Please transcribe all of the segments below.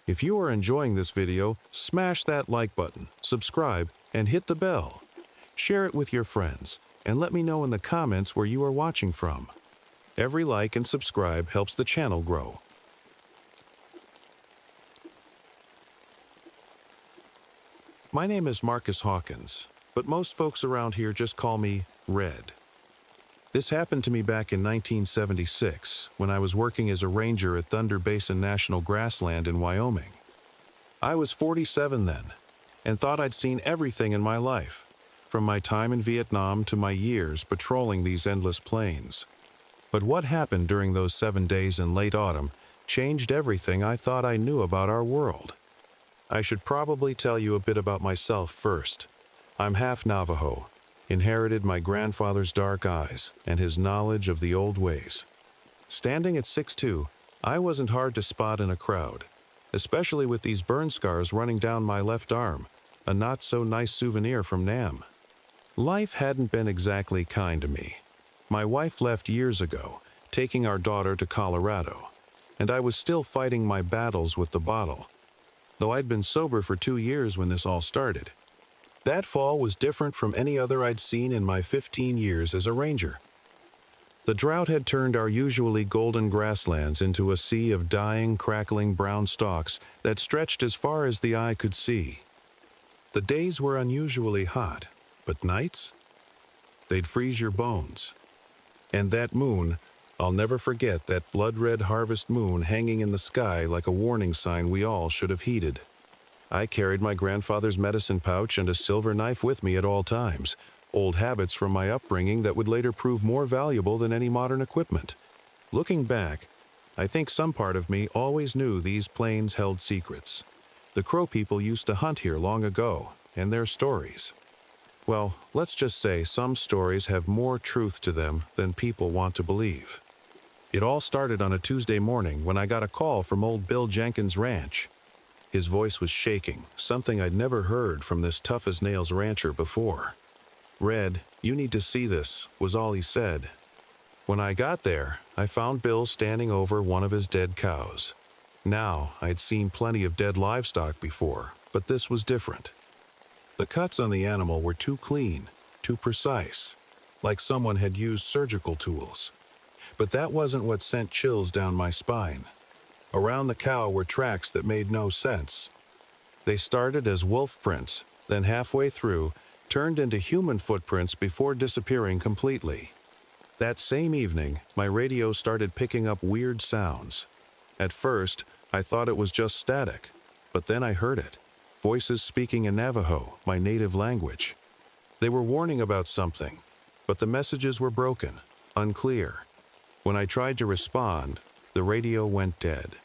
If you are enjoying this video, smash that like button, subscribe, and hit the bell. Share it with your friends, and let me know in the comments where you are watching from. Every like and subscribe helps the channel grow. My name is Marcus Hawkins, but most folks around here just call me Red. This happened to me back in 1976 when I was working as a ranger at Thunder Basin National Grassland in Wyoming. I was 47 then, and thought I'd seen everything in my life, from my time in Vietnam to my years patrolling these endless plains. But what happened during those 7 days in late autumn changed everything I thought I knew about our world. I should probably tell you a bit about myself first. I'm half Navajo, inherited my grandfather's dark eyes and his knowledge of the old ways. Standing at 6'2", I wasn't hard to spot in a crowd, especially with these burn scars running down my left arm, a not-so-nice souvenir from Nam. Life hadn't been exactly kind to me. My wife left years ago, taking our daughter to Colorado, and I was still fighting my battles with the bottle, though I'd been sober for 2 years when this all started. That fall was different from any other I'd seen in my 15 years as a ranger. The drought had turned our usually golden grasslands into a sea of dying, crackling brown stalks that stretched as far as the eye could see. The days were unusually hot, but nights? They'd freeze your bones. And that moon, I'll never forget that blood-red harvest moon hanging in the sky like a warning sign we all should have heeded. I carried my grandfather's medicine pouch and a silver knife with me at all times, old habits from my upbringing that would later prove more valuable than any modern equipment. Looking back, I think some part of me always knew these plains held secrets. The Crow people used to hunt here long ago, and their stories. Well, let's just say some stories have more truth to them than people want to believe. It all started on a Tuesday morning when I got a call from old Bill Jenkins' ranch. His voice was shaking, something I'd never heard from this tough-as-nails rancher before. "Red, you need to see this," was all he said. When I got there, I found Bill standing over one of his dead cows. Now, I'd seen plenty of dead livestock before, but this was different. The cuts on the animal were too clean, too precise, like someone had used surgical tools. But that wasn't what sent chills down my spine. Around the cow were tracks that made no sense. They started as wolf prints, then halfway through, turned into human footprints before disappearing completely. That same evening, my radio started picking up weird sounds. At first, I thought it was just static, but then I heard it. Voices speaking in Navajo, my native language. They were warning about something, but the messages were broken, unclear. When I tried to respond, the radio went dead.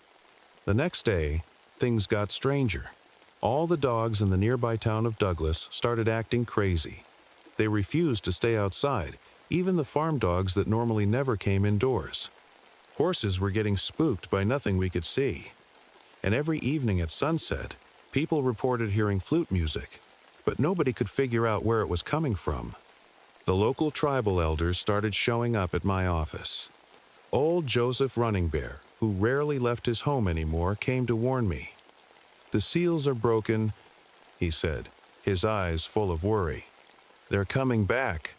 The next day, things got stranger. All the dogs in the nearby town of Douglas started acting crazy. They refused to stay outside, even the farm dogs that normally never came indoors. Horses were getting spooked by nothing we could see. And every evening at sunset, people reported hearing flute music, but nobody could figure out where it was coming from. The local tribal elders started showing up at my office. Old Joseph Running Bear, who rarely left his home anymore, came to warn me. "The seals are broken," he said, his eyes full of worry. "They're coming back."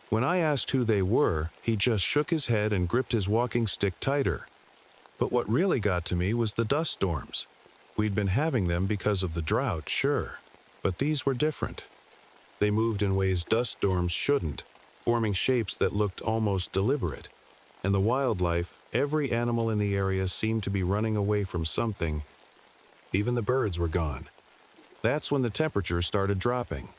When I asked who they were, he just shook his head and gripped his walking stick tighter. But what really got to me was the dust storms. We'd been having them because of the drought, sure, but these were different. They moved in ways dust storms shouldn't, forming shapes that looked almost deliberate. And the wildlife, every animal in the area seemed to be running away from something. Even the birds were gone. That's when the temperature started dropping.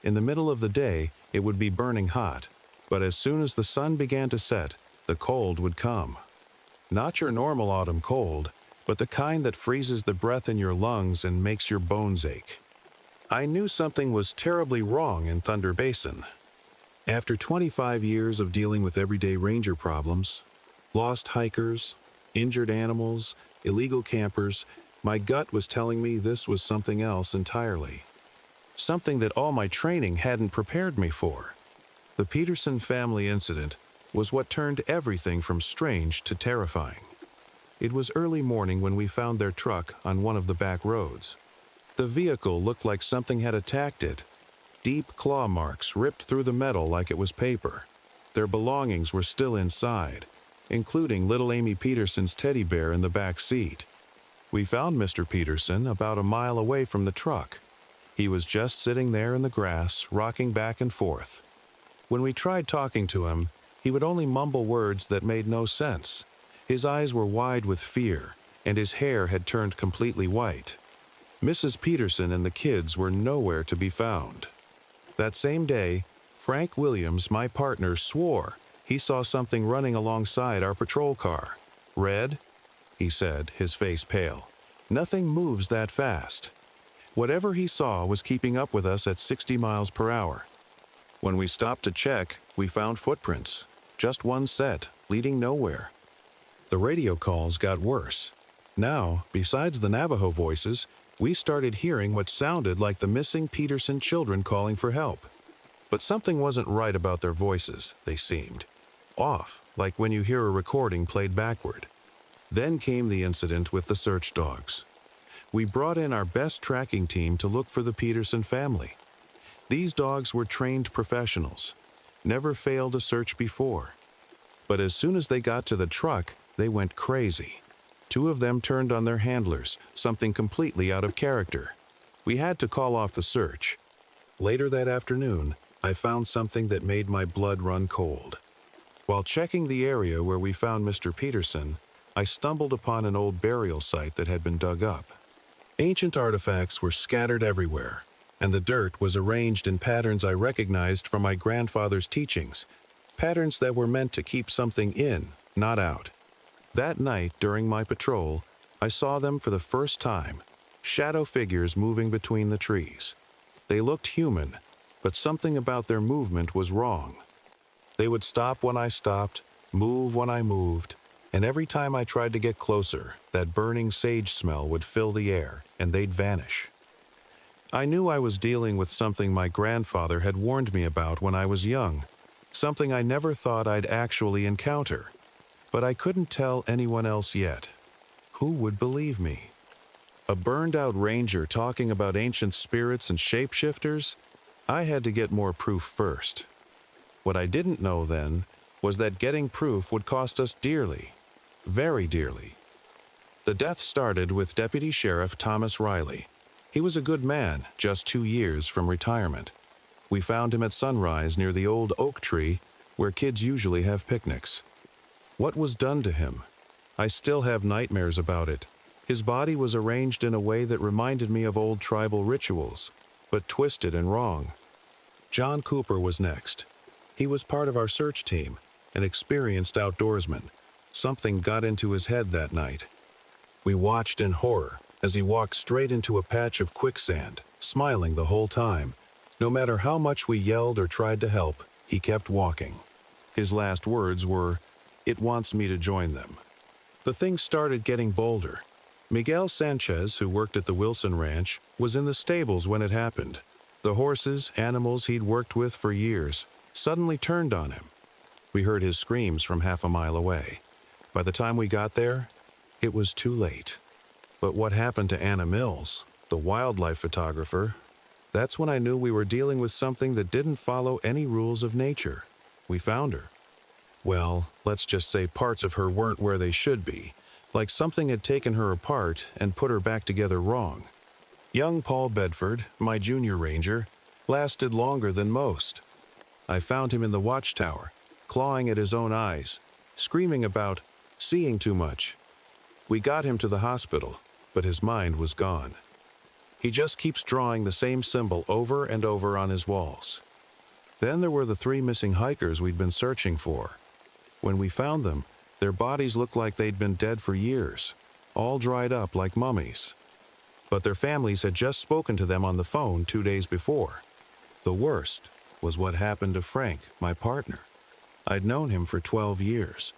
In the middle of the day, it would be burning hot, but as soon as the sun began to set, the cold would come. Not your normal autumn cold, but the kind that freezes the breath in your lungs and makes your bones ache. I knew something was terribly wrong in Thunder Basin. After 25 years of dealing with everyday ranger problems, lost hikers, injured animals, illegal campers, my gut was telling me this was something else entirely. Something that all my training hadn't prepared me for. The Peterson family incident was what turned everything from strange to terrifying. It was early morning when we found their truck on one of the back roads. The vehicle looked like something had attacked it. Deep claw marks ripped through the metal like it was paper. Their belongings were still inside, including little Amy Peterson's teddy bear in the back seat. We found Mr. Peterson about a mile away from the truck. He was just sitting there in the grass, rocking back and forth. When we tried talking to him, he would only mumble words that made no sense. His eyes were wide with fear, and his hair had turned completely white. Mrs. Peterson and the kids were nowhere to be found. That same day, Frank Williams, my partner, swore he saw something running alongside our patrol car. "Red?" he said, his face pale. "Nothing moves that fast." Whatever he saw was keeping up with us at 60 miles per hour. When we stopped to check, we found footprints, just one set, leading nowhere. The radio calls got worse. Now, besides the Navajo voices, we started hearing what sounded like the missing Peterson children calling for help. But something wasn't right about their voices, they seemed. Off, like when you hear a recording played backward. Then came the incident with the search dogs. We brought in our best tracking team to look for the Peterson family. These dogs were trained professionals, never failed a search before. But as soon as they got to the truck, they went crazy. 2 of them turned on their handlers, something completely out of character. We had to call off the search. Later that afternoon, I found something that made my blood run cold. While checking the area where we found Mr. Peterson, I stumbled upon an old burial site that had been dug up. Ancient artifacts were scattered everywhere, and the dirt was arranged in patterns I recognized from my grandfather's teachings, patterns that were meant to keep something in, not out. That night, during my patrol, I saw them for the first time, shadow figures moving between the trees. They looked human, but something about their movement was wrong. They would stop when I stopped, move when I moved, and every time I tried to get closer, that burning sage smell would fill the air, and they'd vanish. I knew I was dealing with something my grandfather had warned me about when I was young, something I never thought I'd actually encounter. But I couldn't tell anyone else yet. Who would believe me? A burned-out ranger talking about ancient spirits and shapeshifters? I had to get more proof first. What I didn't know then was that getting proof would cost us dearly, very dearly. The death started with Deputy Sheriff Thomas Riley. He was a good man, just 2 years from retirement. We found him at sunrise near the old oak tree where kids usually have picnics. What was done to him? I still have nightmares about it. His body was arranged in a way that reminded me of old tribal rituals, but twisted and wrong. John Cooper was next. He was part of our search team, an experienced outdoorsman. Something got into his head that night. We watched in horror as he walked straight into a patch of quicksand, smiling the whole time. No matter how much we yelled or tried to help, he kept walking. His last words were, "It wants me to join them." The thing started getting bolder. Miguel Sanchez, who worked at the Wilson Ranch, was in the stables when it happened. The horses, animals he'd worked with for years, suddenly turned on him. We heard his screams from half a mile away. By the time we got there, it was too late. But what happened to Anna Mills, the wildlife photographer? That's when I knew we were dealing with something that didn't follow any rules of nature. We found her. Well, let's just say parts of her weren't where they should be, like something had taken her apart and put her back together wrong. Young Paul Bedford, my junior ranger, lasted longer than most. I found him in the watchtower, clawing at his own eyes, screaming about seeing too much. We got him to the hospital, but his mind was gone. He just keeps drawing the same symbol over and over on his walls. Then there were the 3 missing hikers we'd been searching for. When we found them, their bodies looked like they'd been dead for years, all dried up like mummies. But their families had just spoken to them on the phone 2 days before. The worst was what happened to Frank, my partner. I'd known him for 12 years.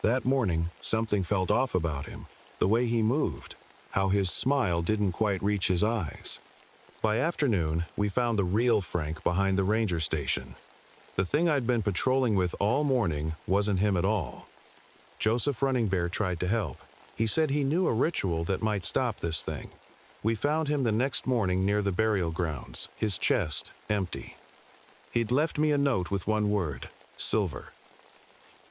That morning, something felt off about him, the way he moved, how his smile didn't quite reach his eyes. By afternoon, we found the real Frank behind the ranger station. The thing I'd been patrolling with all morning wasn't him at all. Joseph Running Bear tried to help. He said he knew a ritual that might stop this thing. We found him the next morning near the burial grounds, his chest empty. He'd left me a note with one word: silver.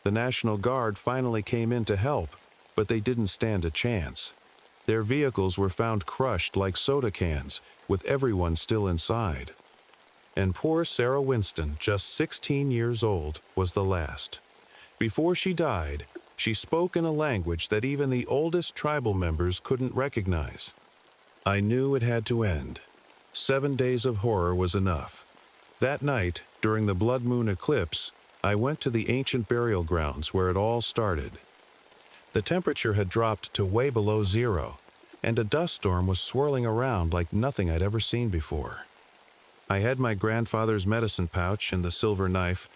The National Guard finally came in to help, but they didn't stand a chance. Their vehicles were found crushed like soda cans, with everyone still inside. And poor Sarah Winston, just 16 years old, was the last. Before she died, she spoke in a language that even the oldest tribal members couldn't recognize. I knew it had to end. 7 days of horror was enough. That night, during the blood moon eclipse, I went to the ancient burial grounds where it all started. The temperature had dropped to way below zero, and a dust storm was swirling around like nothing I'd ever seen before. I had my grandfather's medicine pouch and the silver knife,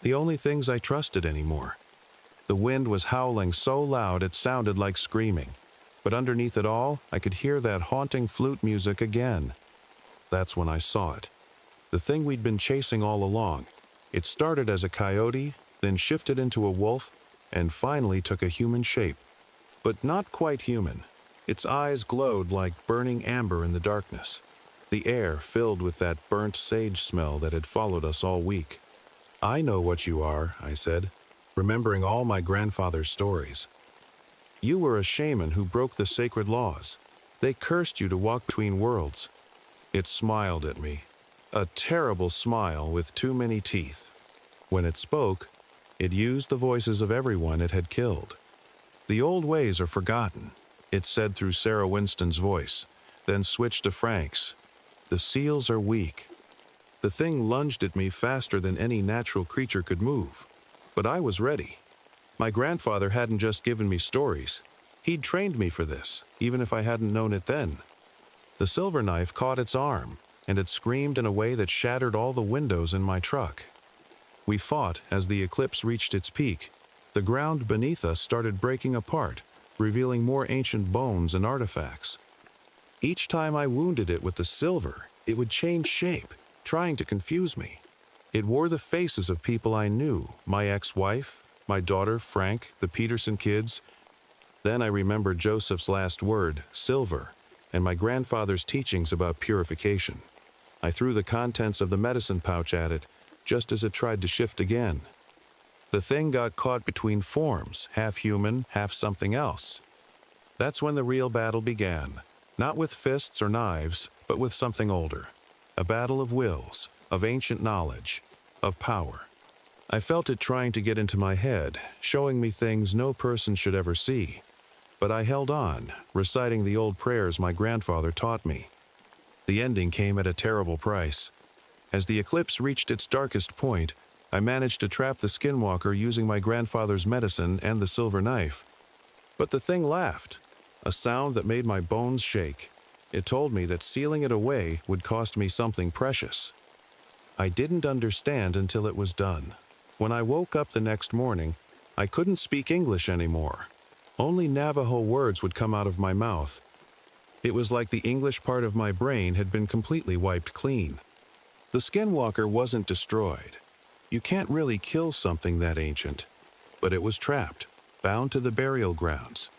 the only things I trusted anymore. The wind was howling so loud it sounded like screaming, but underneath it all, I could hear that haunting flute music again. That's when I saw it. The thing we'd been chasing all along. It started as a coyote, then shifted into a wolf, and finally took a human shape. But not quite human. Its eyes glowed like burning amber in the darkness. The air filled with that burnt sage smell that had followed us all week. "I know what you are," I said, remembering all my grandfather's stories. "You were a shaman who broke the sacred laws. They cursed you to walk between worlds." It smiled at me, a terrible smile with too many teeth. When it spoke, it used the voices of everyone it had killed. "The old ways are forgotten," it said through Sarah Winston's voice, then switched to Frank's. "The seals are weak." The thing lunged at me faster than any natural creature could move. But I was ready. My grandfather hadn't just given me stories. He'd trained me for this, even if I hadn't known it then. The silver knife caught its arm, and it screamed in a way that shattered all the windows in my truck. We fought as the eclipse reached its peak. The ground beneath us started breaking apart, revealing more ancient bones and artifacts. Each time I wounded it with the silver, it would change shape, trying to confuse me. It wore the faces of people I knew, my ex-wife, my daughter, Frank, the Peterson kids. Then I remembered Joseph's last word, silver, and my grandfather's teachings about purification. I threw the contents of the medicine pouch at it, just as it tried to shift again. The thing got caught between forms, half human, half something else. That's when the real battle began, not with fists or knives, but with something older. A battle of wills, of ancient knowledge, of power. I felt it trying to get into my head, showing me things no person should ever see. But I held on, reciting the old prayers my grandfather taught me. The ending came at a terrible price. As the eclipse reached its darkest point, I managed to trap the skinwalker using my grandfather's medicine and the silver knife. But the thing laughed, a sound that made my bones shake. It told me that sealing it away would cost me something precious. I didn't understand until it was done. When I woke up the next morning, I couldn't speak English anymore. Only Navajo words would come out of my mouth. It was like the English part of my brain had been completely wiped clean. The skinwalker wasn't destroyed. You can't really kill something that ancient. But it was trapped, bound to the burial grounds.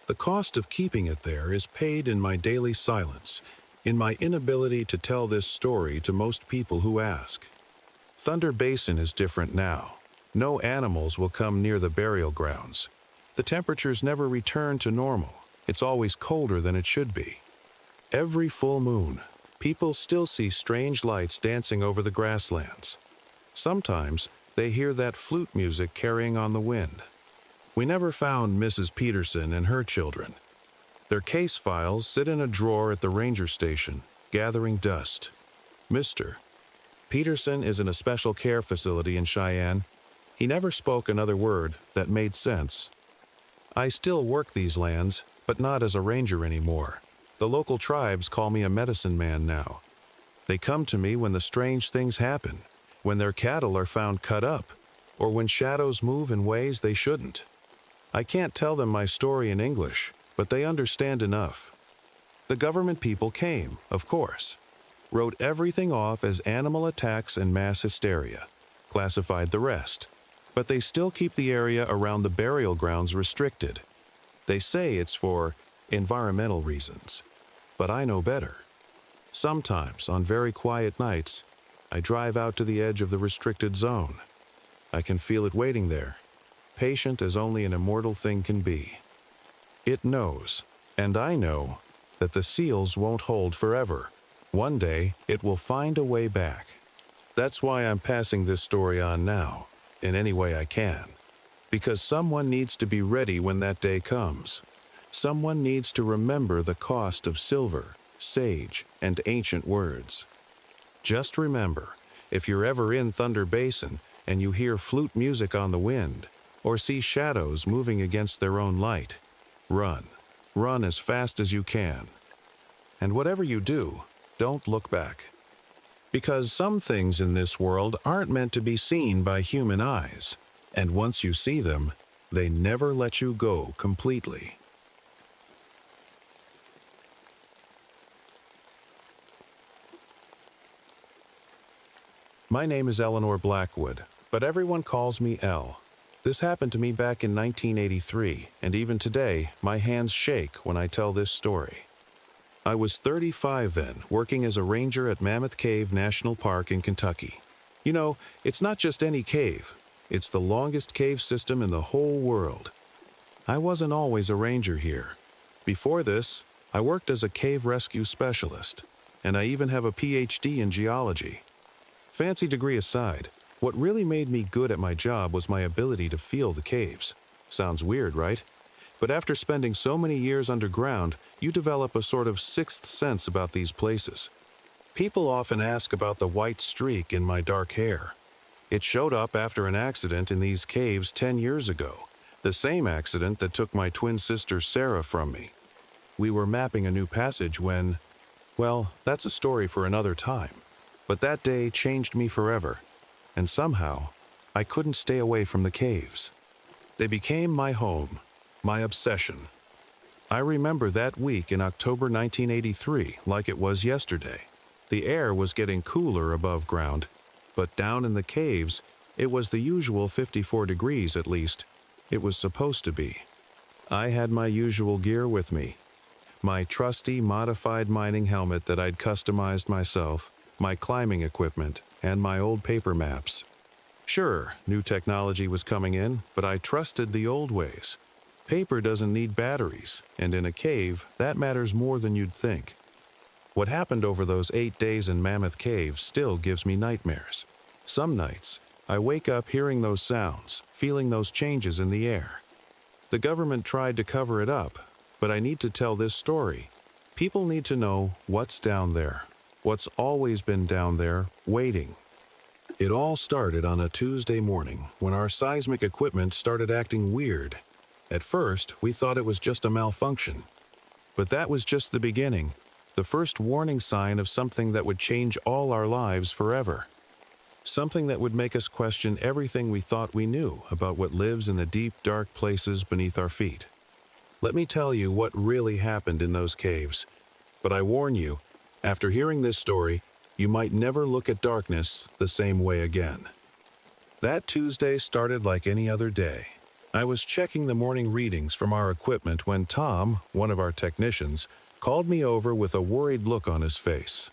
The cost of keeping it there is paid in my daily silence, in my inability to tell this story to most people who ask. Thunder Basin is different now. No animals will come near the burial grounds. The temperatures never return to normal. It's always colder than it should be. Every full moon, people still see strange lights dancing over the grasslands. Sometimes they hear that flute music carrying on the wind. We never found Mrs. Peterson and her children. Their case files sit in a drawer at the ranger station, gathering dust. Mr. Peterson is in a special care facility in Cheyenne. He never spoke another word that made sense. I still work these lands, but not as a ranger anymore. The local tribes call me a medicine man now. They come to me when the strange things happen, when their cattle are found cut up, or when shadows move in ways they shouldn't. I can't tell them my story in English, but they understand enough. The government people came, of course, wrote everything off as animal attacks and mass hysteria, classified the rest, but they still keep the area around the burial grounds restricted. They say it's for environmental reasons, but I know better. Sometimes, on very quiet nights, I drive out to the edge of the restricted zone. I can feel it waiting there, patient as only an immortal thing can be. It knows, and I know, that the seals won't hold forever. One day, it will find a way back. That's why I'm passing this story on now, in any way I can. Because someone needs to be ready when that day comes. Someone needs to remember the cost of silver, sage, and ancient words. Just remember, if you're ever in Thunder Basin and you hear flute music on the wind, or see shadows moving against their own light, run. Run as fast as you can. And whatever you do, don't look back. Because some things in this world aren't meant to be seen by human eyes, and once you see them, they never let you go completely. My name is Eleanor Blackwood, but everyone calls me Elle. This happened to me back in 1983, and even today, my hands shake when I tell this story. I was 35 then, working as a ranger at Mammoth Cave National Park in Kentucky. You know, it's not just any cave. It's the longest cave system in the whole world. I wasn't always a ranger here. Before this, I worked as a cave rescue specialist, and I even have a PhD in geology. Fancy degree aside, what really made me good at my job was my ability to feel the caves. Sounds weird, right? But after spending so many years underground, you develop a sort of sixth sense about these places. People often ask about the white streak in my dark hair. It showed up after an accident in these caves 10 years ago, the same accident that took my twin sister Sarah from me. We were mapping a new passage when, well, that's a story for another time. But that day changed me forever. And somehow, I couldn't stay away from the caves. They became my home, my obsession. I remember that week in October 1983 like it was yesterday. The air was getting cooler above ground, but down in the caves, it was the usual 54 degrees at least. It was supposed to be. I had my usual gear with me. My trusty modified mining helmet that I'd customized myself, my climbing equipment, and my old paper maps. Sure, new technology was coming in, but I trusted the old ways. Paper doesn't need batteries, and in a cave, that matters more than you'd think. What happened over those 8 days in Mammoth Cave still gives me nightmares. Some nights, I wake up hearing those sounds, feeling those changes in the air. The government tried to cover it up, but I need to tell this story. People need to know what's down there. What's always been down there, waiting. It all started on a Tuesday morning when our seismic equipment started acting weird. At first, we thought it was just a malfunction. But that was just the beginning, the first warning sign of something that would change all our lives forever. Something that would make us question everything we thought we knew about what lives in the deep, dark places beneath our feet. Let me tell you what really happened in those caves. But I warn you, after hearing this story, you might never look at darkness the same way again. That Tuesday started like any other day. I was checking the morning readings from our equipment when Tom, one of our technicians, called me over with a worried look on his face.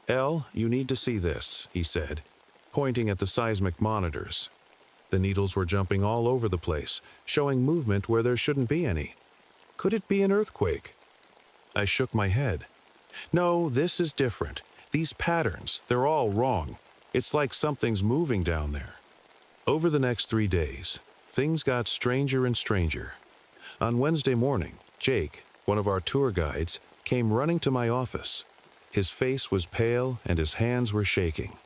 "Elle, you need to see this," he said, pointing at the seismic monitors. The needles were jumping all over the place, showing movement where there shouldn't be any. Could it be an earthquake? I shook my head. No, this is different. These patterns, they're all wrong. It's like something's moving down there. Over the next 3 days, things got stranger and stranger. On Wednesday morning, Jake, one of our tour guides, came running to my office. His face was pale and his hands were shaking.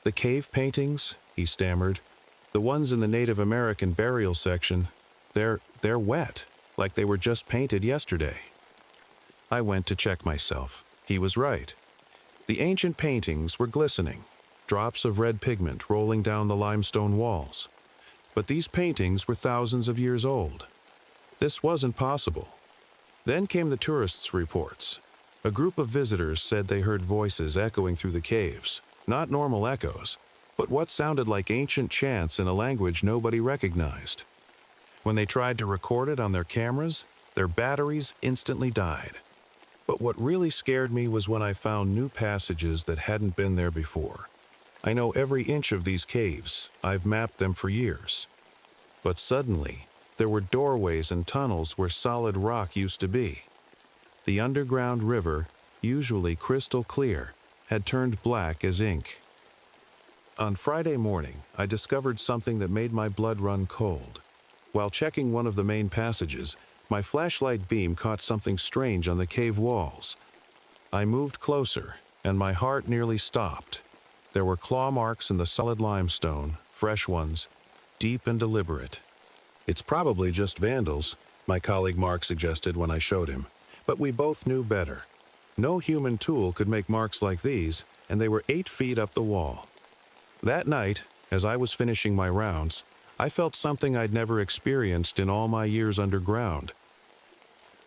"The cave paintings," he stammered, "the ones in the Native American burial section, they're wet, like they were just painted yesterday." I went to check myself. He was right. The ancient paintings were glistening, drops of red pigment rolling down the limestone walls. But these paintings were thousands of years old. This wasn't possible. Then came the tourists' reports. A group of visitors said they heard voices echoing through the caves, not normal echoes, but what sounded like ancient chants in a language nobody recognized. When they tried to record it on their cameras, Their batteries instantly died. But what really scared me was when I found new passages that hadn't been there before. I know every inch of these caves. I've mapped them for years. But suddenly, there were doorways and tunnels where solid rock used to be. The underground river, usually crystal clear, had turned black as ink. On Friday morning, I discovered something that made my blood run cold. While checking one of the main passages, my flashlight beam caught something strange on the cave walls. I moved closer, and my heart nearly stopped. There were claw marks in the solid limestone, fresh ones, deep and deliberate. "It's probably just vandals," my colleague Mark suggested when I showed him, but we both knew better. No human tool could make marks like these, and they were 8 feet up the wall. That night, as I was finishing my rounds, I felt something I'd never experienced in all my years underground.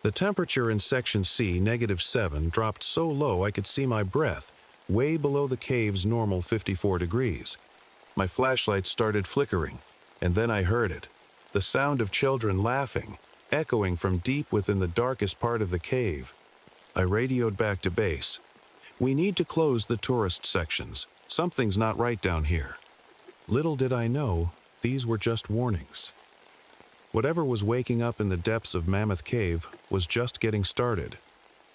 The temperature in Section C, -7, dropped so low I could see my breath, way below the cave's normal 54 degrees. My flashlight started flickering, and then I heard it, the sound of children laughing, echoing from deep within the darkest part of the cave. I radioed back to base. "We need to close the tourist sections. Something's not right down here." Little did I know, these were just warnings. Whatever was waking up in the depths of Mammoth Cave was just getting started,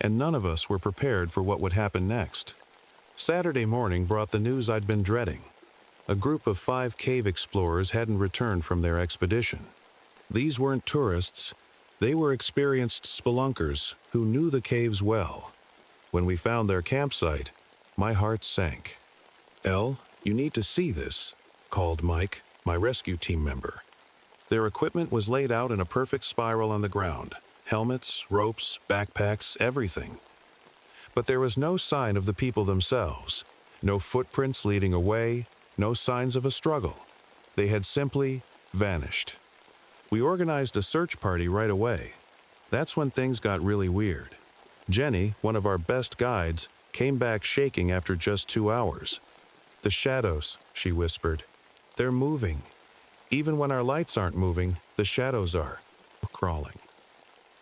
and none of us were prepared for what would happen next. Saturday morning brought the news I'd been dreading. A group of 5 cave explorers hadn't returned from their expedition. These weren't tourists. They were experienced spelunkers who knew the caves well. When we found their campsite, my heart sank. "Elle, you need to see this," called Mike, my rescue team member. Their equipment was laid out in a perfect spiral on the ground. Helmets, ropes, backpacks, everything. But there was no sign of the people themselves. No footprints leading away, no signs of a struggle. They had simply vanished. We organized a search party right away. That's when things got really weird. Jenny, one of our best guides, came back shaking after just 2 hours. "The shadows," she whispered. "They're moving. Even when our lights aren't moving, the shadows are crawling."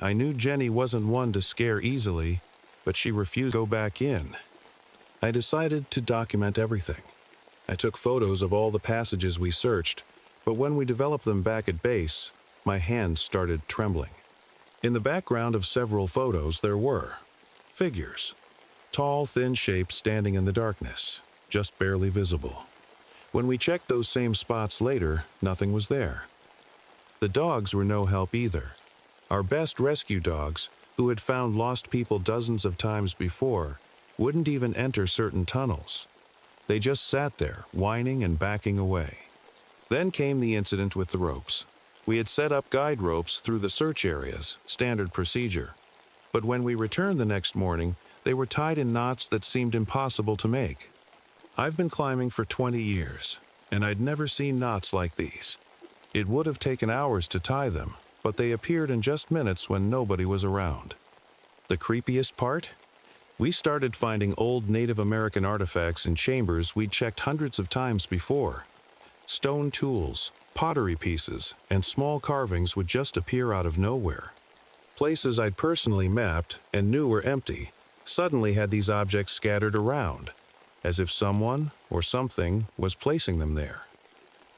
I knew Jenny wasn't one to scare easily, but she refused to go back in. I decided to document everything. I took photos of all the passages we searched, but when we developed them back at base, my hands started trembling. In the background of several photos there were figures. Tall, thin shapes standing in the darkness, just barely visible. When we checked those same spots later, nothing was there. The dogs were no help either. Our best rescue dogs, who had found lost people dozens of times before, wouldn't even enter certain tunnels. They just sat there, whining and backing away. Then came the incident with the ropes. We had set up guide ropes through the search areas, standard procedure. But when we returned the next morning, they were tied in knots that seemed impossible to make. I've been climbing for 20 years, and I'd never seen knots like these. It would have taken hours to tie them, but they appeared in just minutes when nobody was around. The creepiest part? We started finding old Native American artifacts in chambers we'd checked hundreds of times before. Stone tools, pottery pieces, and small carvings would just appear out of nowhere. Places I'd personally mapped and knew were empty suddenly had these objects scattered around, as if someone or something was placing them there.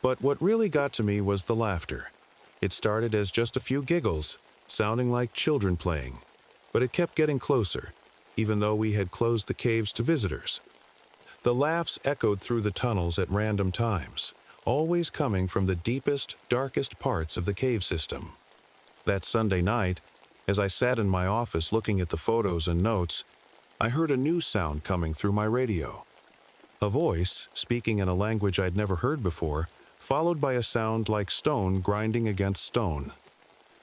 But what really got to me was the laughter. It started as just a few giggles, sounding like children playing, but it kept getting closer, even though we had closed the caves to visitors. The laughs echoed through the tunnels at random times, always coming from the deepest, darkest parts of the cave system. That Sunday night, as I sat in my office looking at the photos and notes, I heard a new sound coming through my radio. A voice, speaking in a language I'd never heard before, followed by a sound like stone grinding against stone.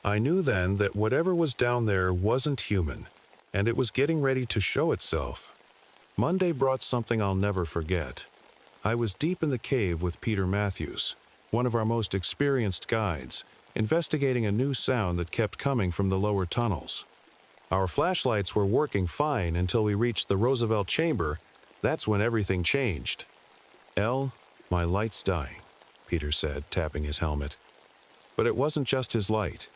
I knew then that whatever was down there wasn't human, and it was getting ready to show itself. Monday brought something I'll never forget. I was deep in the cave with Peter Matthews, one of our most experienced guides, investigating a new sound that kept coming from the lower tunnels. Our flashlights were working fine until we reached the Roosevelt chamber. That's when everything changed. "Elle, my light's dying," Peter said, tapping his helmet. But it wasn't just his light.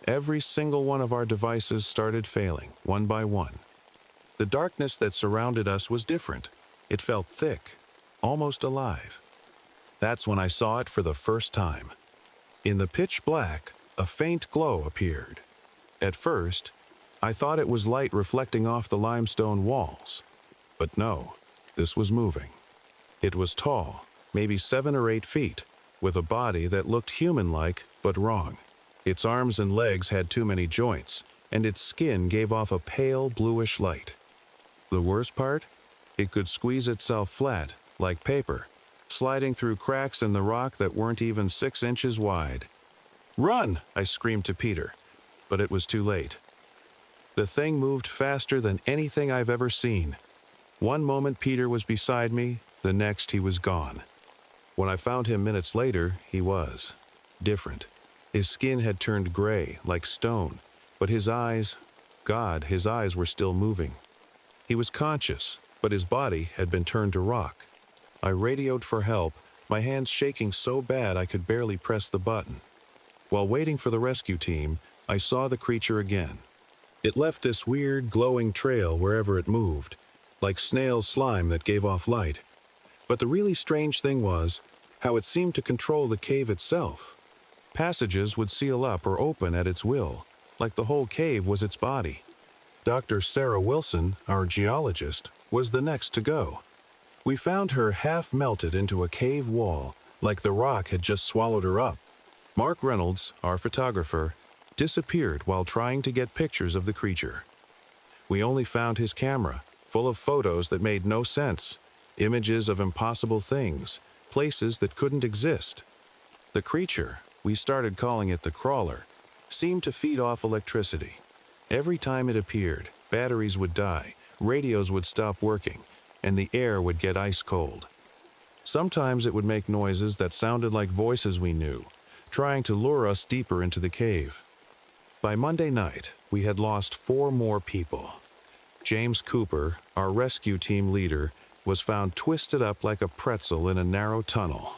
Every single one of our devices started failing, one by one. The darkness that surrounded us was different. It felt thick, almost alive. That's when I saw it for the first time. In the pitch black, a faint glow appeared. At first, I thought it was light reflecting off the limestone walls. But no, this was moving. It was tall, maybe 7 or 8 feet, with a body that looked human-like but wrong. Its arms and legs had too many joints, and its skin gave off a pale bluish light. The worst part? It could squeeze itself flat, like paper, sliding through cracks in the rock that weren't even 6 inches wide. "Run!" I screamed to Peter, but it was too late. The thing moved faster than anything I've ever seen. One moment Peter was beside me, the next he was gone. When I found him minutes later, he was different. His skin had turned gray, like stone, but his eyes were still moving. He was conscious, but his body had been turned to rock. I radioed for help, my hands shaking so bad I could barely press the button. While waiting for the rescue team, I saw the creature again. It left this weird, glowing trail wherever it moved, like snail slime that gave off light. But the really strange thing was how it seemed to control the cave itself. Passages would seal up or open at its will, like the whole cave was its body. Dr. Sarah Wilson, our geologist, was the next to go. We found her half melted into a cave wall, like the rock had just swallowed her up. Mark Reynolds, our photographer, disappeared while trying to get pictures of the creature. We only found his camera, full of photos that made no sense, images of impossible things, places that couldn't exist. The creature, we started calling it the crawler, seemed to feed off electricity. Every time it appeared, batteries would die, radios would stop working, and the air would get ice cold. Sometimes it would make noises that sounded like voices we knew, trying to lure us deeper into the cave. By Monday night, we had lost 4 more people. James Cooper, our rescue team leader, was found twisted up like a pretzel in a narrow tunnel.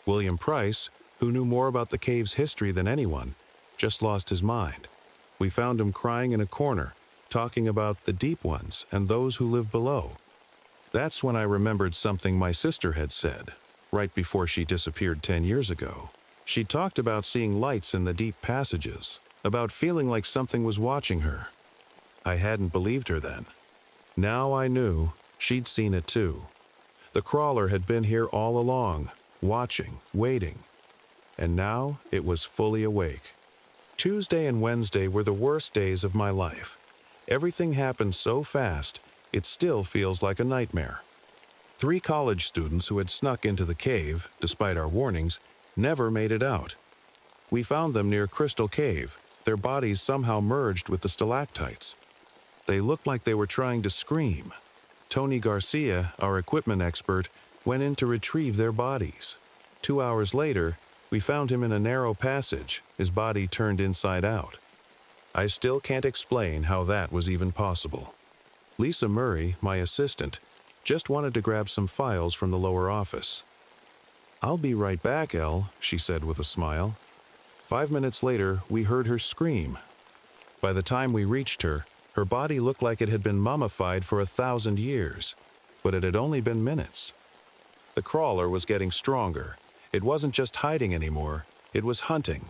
William Price, who knew more about the cave's history than anyone, just lost his mind. We found him crying in a corner, talking about the deep ones and those who live below. That's when I remembered something my sister had said, right before she disappeared 10 years ago. She talked about seeing lights in the deep passages, about feeling like something was watching her. I hadn't believed her then. Now I knew she'd seen it too. The crawler had been here all along, watching, waiting. And now it was fully awake. Tuesday and Wednesday were the worst days of my life. Everything happened so fast, it still feels like a nightmare. 3 college students who had snuck into the cave, despite our warnings, never made it out. We found them near Crystal Cave, their bodies somehow merged with the stalactites. They looked like they were trying to scream. Tony Garcia, our equipment expert, went in to retrieve their bodies. 2 hours later, we found him in a narrow passage, his body turned inside out. I still can't explain how that was even possible. Lisa Murray, my assistant, just wanted to grab some files from the lower office. "I'll be right back, Elle," she said with a smile. 5 minutes later, we heard her scream. By the time we reached her, her body looked like it had been mummified for 1,000 years, but it had only been minutes. The crawler was getting stronger. It wasn't just hiding anymore, it was hunting.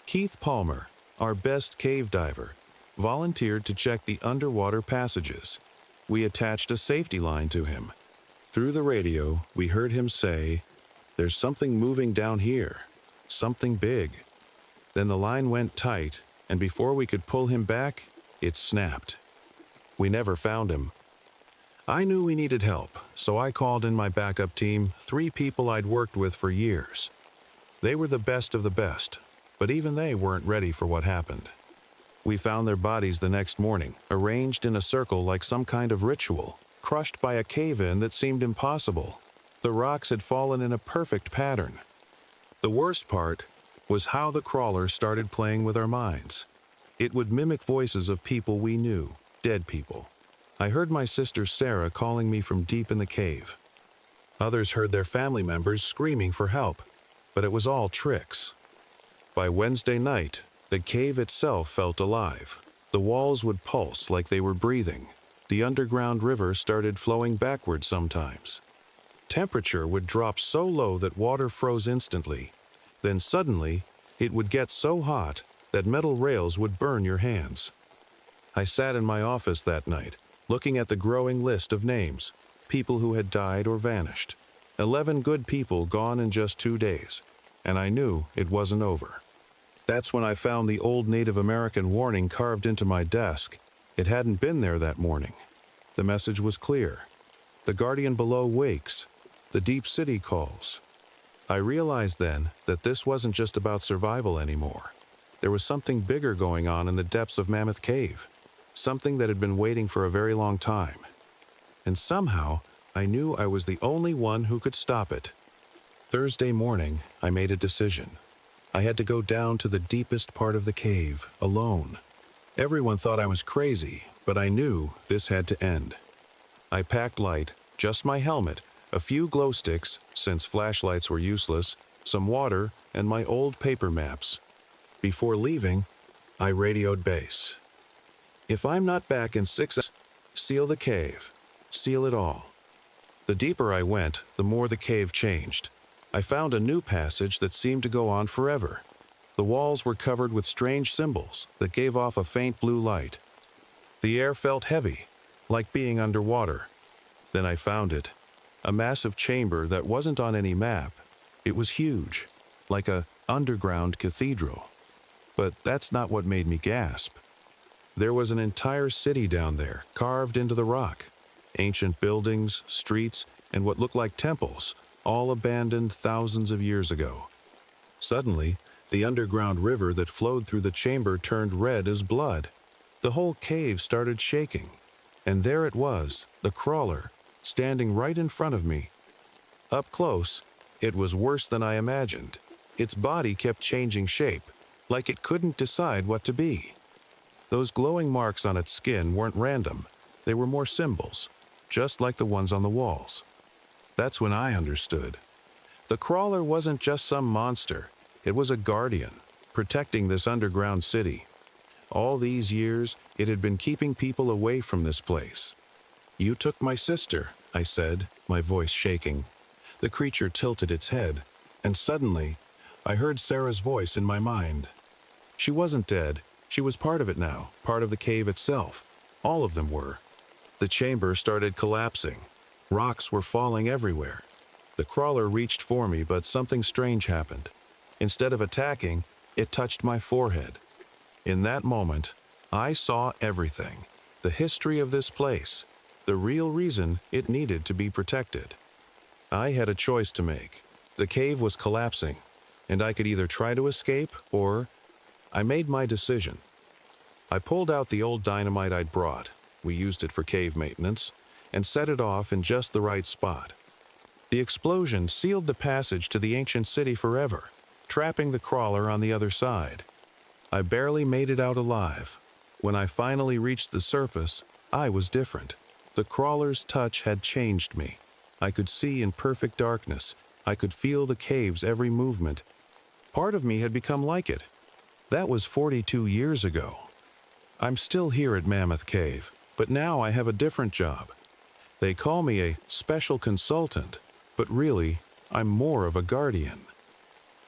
Keith Palmer, our best cave diver, volunteered to check the underwater passages. We attached a safety line to him. Through the radio, we heard him say, "There's something moving down here, something big." Then the line went tight, and before we could pull him back, it snapped. We never found him. I knew we needed help, so I called in my backup team, 3 people I'd worked with for years. They were the best of the best, but even they weren't ready for what happened. We found their bodies the next morning, arranged in a circle like some kind of ritual, crushed by a cave-in that seemed impossible. The rocks had fallen in a perfect pattern. The worst part was how the crawler started playing with our minds. It would mimic voices of people we knew, dead people. I heard my sister Sarah calling me from deep in the cave. Others heard their family members screaming for help, but it was all tricks. By Wednesday night, The cave itself felt alive. The walls would pulse like they were breathing. The underground river started flowing backwards sometimes. Temperature would drop so low that water froze instantly. Then suddenly, it would get so hot that metal rails would burn your hands. I sat in my office that night, looking at the growing list of names, people who had died or vanished. 11 good people gone in just 2 days, and I knew it wasn't over. That's when I found the old Native American warning carved into my desk. It hadn't been there that morning. The message was clear. The guardian below wakes. The deep city calls. I realized then that this wasn't just about survival anymore. There was something bigger going on in the depths of Mammoth Cave. Something that had been waiting for a very long time. And somehow, I knew I was the only one who could stop it. Thursday morning, I made a decision. I had to go down to the deepest part of the cave, alone. Everyone thought I was crazy, but I knew this had to end. I packed light, just my helmet, a few glow sticks, since flashlights were useless, some water, and my old paper maps. Before leaving, I radioed base. If I'm not back in 6 hours, seal the cave. Seal it all. The deeper I went, the more the cave changed. I found a new passage that seemed to go on forever. The walls were covered with strange symbols that gave off a faint blue light. The air felt heavy, like being underwater. Then I found it. A massive chamber that wasn't on any map. It was huge, like an underground cathedral. But that's not what made me gasp. There was an entire city down there, carved into the rock. Ancient buildings, streets, and what looked like temples, all abandoned thousands of years ago. Suddenly, the underground river that flowed through the chamber turned red as blood. The whole cave started shaking. And there it was, the crawler, standing right in front of me. Up close, it was worse than I imagined. Its body kept changing shape, like it couldn't decide what to be. Those glowing marks on its skin weren't random. They were more symbols, just like the ones on the walls. That's when I understood. The crawler wasn't just some monster. It was a guardian, protecting this underground city. All these years, it had been keeping people away from this place. "You took my sister," I said, my voice shaking. The creature tilted its head, and suddenly, I heard Sarah's voice in my mind. She wasn't dead. She was part of it now, part of the cave itself. All of them were. The chamber started collapsing. Rocks were falling everywhere. The crawler reached for me, but something strange happened. Instead of attacking, it touched my forehead. In that moment, I saw everything. The history of this place. The real reason it needed to be protected. I had a choice to make. The cave was collapsing, and I could either try to escape or... I made my decision. I pulled out the old dynamite I'd brought. We used it for cave maintenance, and set it off in just the right spot. The explosion sealed the passage to the ancient city forever, trapping the crawler on the other side. I barely made it out alive. When I finally reached the surface, I was different. The crawler's touch had changed me. I could see in perfect darkness. I could feel the cave's every movement. Part of me had become like it. That was 42 years ago. I'm still here at Mammoth Cave, but now I have a different job. They call me a special consultant, but really, I'm more of a guardian.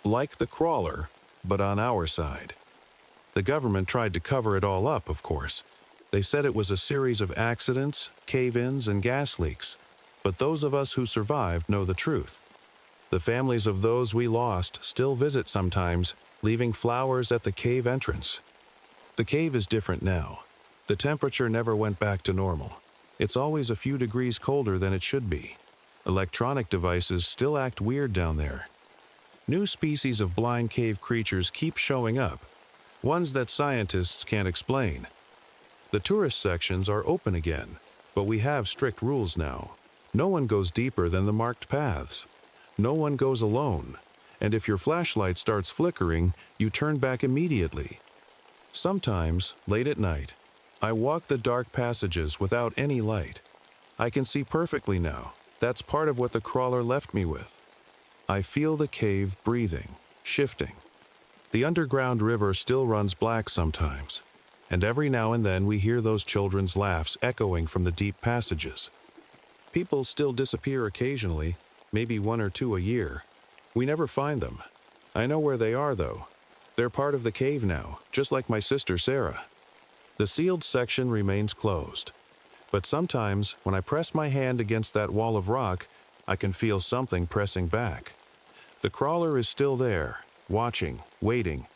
Like the crawler, but on our side. The government tried to cover it all up, of course. They said it was a series of accidents, cave-ins, and gas leaks. But those of us who survived know the truth. The families of those we lost still visit sometimes, leaving flowers at the cave entrance. The cave is different now. The temperature never went back to normal. It's always a few degrees colder than it should be. Electronic devices still act weird down there. New species of blind cave creatures keep showing up, ones that scientists can't explain. The tourist sections are open again, but we have strict rules now. No one goes deeper than the marked paths. No one goes alone, and if your flashlight starts flickering, you turn back immediately. Sometimes, late at night, I walk the dark passages without any light. I can see perfectly now. That's part of what the crawler left me with. I feel the cave breathing, shifting. The underground river still runs black sometimes, and every now and then we hear those children's laughs echoing from the deep passages. People still disappear occasionally, maybe one or two a year. We never find them. I know where they are, though. They're part of the cave now, just like my sister Sarah. The sealed section remains closed. But sometimes, when I press my hand against that wall of rock, I can feel something pressing back. The crawler is still there, watching, waiting,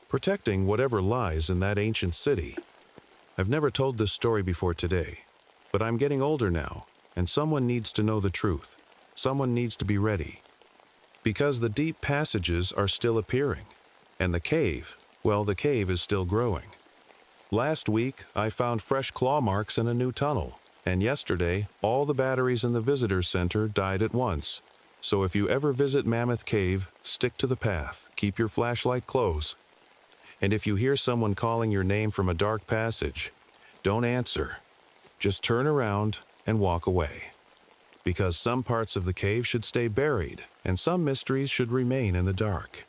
protecting whatever lies in that ancient city. I've never told this story before today, but I'm getting older now, and someone needs to know the truth. Someone needs to be ready. Because the deep passages are still appearing, and the cave, well, the cave is still growing. Last week, I found fresh claw marks in a new tunnel, and yesterday, all the batteries in the visitor center died at once. So if you ever visit Mammoth Cave, stick to the path, keep your flashlight close. And if you hear someone calling your name from a dark passage, don't answer. Just turn around and walk away. Because some parts of the cave should stay buried, and some mysteries should remain in the dark.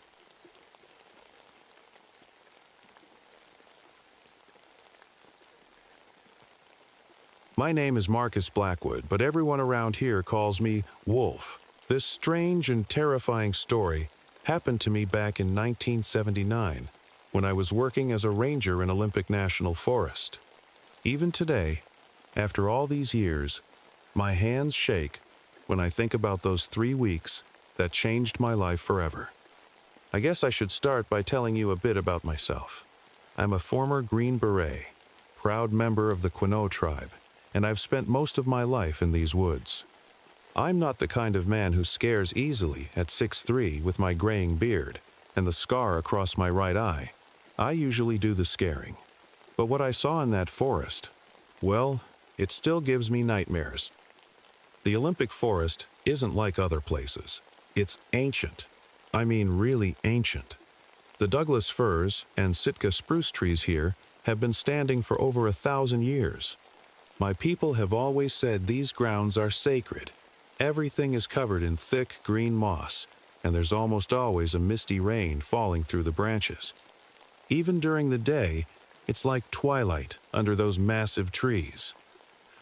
My name is Marcus Blackwood, but everyone around here calls me Wolf. This strange and terrifying story happened to me back in 1979 when I was working as a ranger in Olympic National Forest. Even today, after all these years, my hands shake when I think about those 3 weeks that changed my life forever. I guess I should start by telling you a bit about myself. I'm a former Green Beret, proud member of the Quinault tribe, and I've spent most of my life in these woods. I'm not the kind of man who scares easily at 6'3" with my graying beard and the scar across my right eye. I usually do the scaring. But what I saw in that forest, well, it still gives me nightmares. The Olympic Forest isn't like other places. It's ancient. I mean really ancient. The Douglas firs and Sitka spruce trees here have been standing for over 1,000 years. My people have always said these grounds are sacred. Everything is covered in thick green moss, and there's almost always a misty rain falling through the branches. Even during the day, it's like twilight under those massive trees.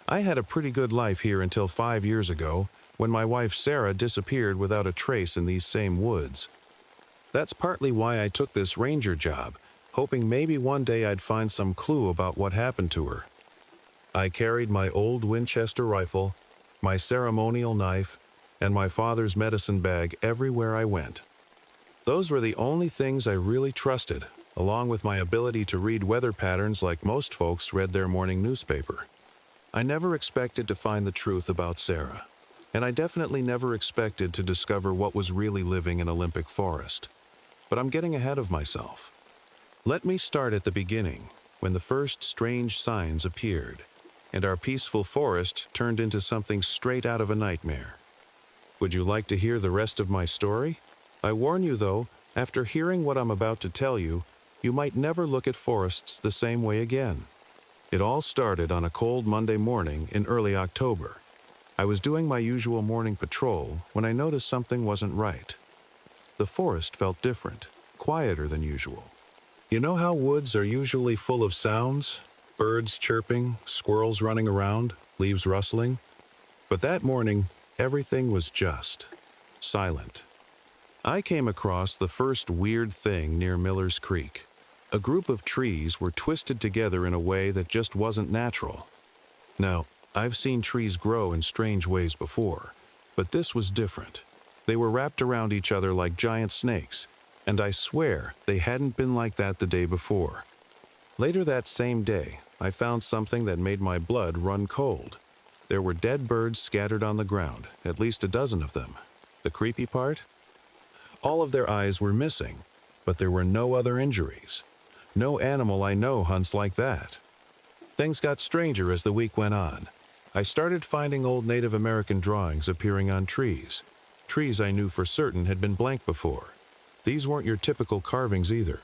I had a pretty good life here until 5 years ago, when my wife Sarah disappeared without a trace in these same woods. That's partly why I took this ranger job, hoping maybe one day I'd find some clue about what happened to her. I carried my old Winchester rifle, my ceremonial knife, and my father's medicine bag everywhere I went. Those were the only things I really trusted, along with my ability to read weather patterns like most folks read their morning newspaper. I never expected to find the truth about Sarah, and I definitely never expected to discover what was really living in Olympic Forest. But I'm getting ahead of myself. Let me start at the beginning, when the first strange signs appeared, and our peaceful forest turned into something straight out of a nightmare. Would you like to hear the rest of my story? I warn you though, after hearing what I'm about to tell you, you might never look at forests the same way again. It all started on a cold Monday morning in early October. I was doing my usual morning patrol when I noticed something wasn't right. The forest felt different, quieter than usual. You know how woods are usually full of sounds? Birds chirping, squirrels running around, leaves rustling. But that morning, everything was just silent. I came across the first weird thing near Miller's Creek. A group of trees were twisted together in a way that just wasn't natural. Now, I've seen trees grow in strange ways before, but this was different. They were wrapped around each other like giant snakes, and I swear they hadn't been like that the day before. Later that same day, I found something that made my blood run cold. There were dead birds scattered on the ground, at least a dozen of them. The creepy part? All of their eyes were missing, but there were no other injuries. No animal I know hunts like that. Things got stranger as the week went on. I started finding old Native American drawings appearing on trees. Trees I knew for certain had been blank before. These weren't your typical carvings either.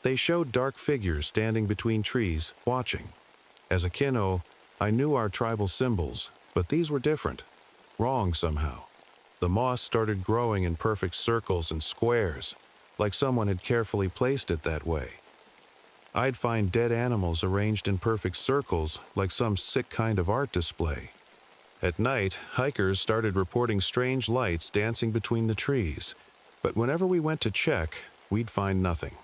They showed dark figures standing between trees, watching. As a Quinault, I knew our tribal symbols, but these were different. Wrong somehow. The moss started growing in perfect circles and squares, like someone had carefully placed it that way. I'd find dead animals arranged in perfect circles like some sick kind of art display. At night, hikers started reporting strange lights dancing between the trees, but whenever we went to check, we'd find nothing.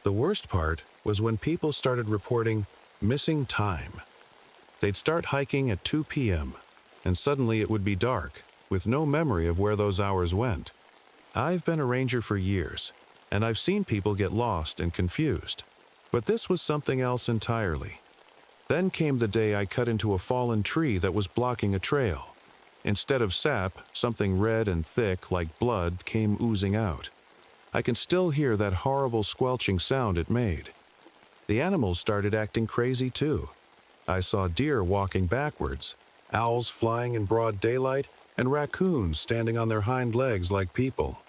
The worst part was when people started reporting missing time. They'd start hiking at 2 p.m., and suddenly it would be dark, with no memory of where those hours went. I've been a ranger for years, and I've seen people get lost and confused. But this was something else entirely. Then came the day I cut into a fallen tree that was blocking a trail. Instead of sap, something red and thick like blood came oozing out. I can still hear that horrible squelching sound it made. The animals started acting crazy too. I saw deer walking backwards, owls flying in broad daylight, and raccoons standing on their hind legs like people.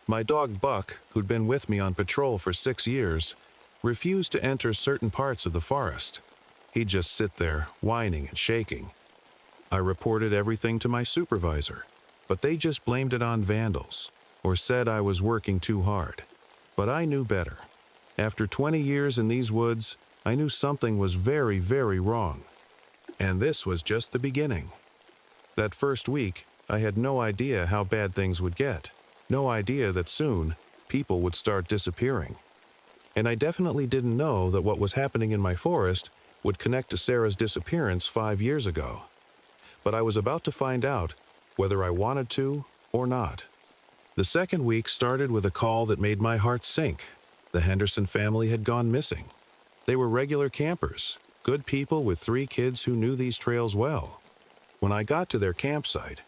My dog Buck, who'd been with me on patrol for 6 years, refused to enter certain parts of the forest. He'd just sit there, whining and shaking. I reported everything to my supervisor, but they just blamed it on vandals, or said I was working too hard. But I knew better. After 20 years in these woods, I knew something was very, very wrong. And this was just the beginning. That first week, I had no idea how bad things would get. No idea that soon, people would start disappearing. And I definitely didn't know that what was happening in my forest would connect to Sarah's disappearance 5 years ago. But I was about to find out whether I wanted to or not. The second week started with a call that made my heart sink. The Henderson family had gone missing. They were regular campers, good people with 3 kids who knew these trails well. When I got to their campsite,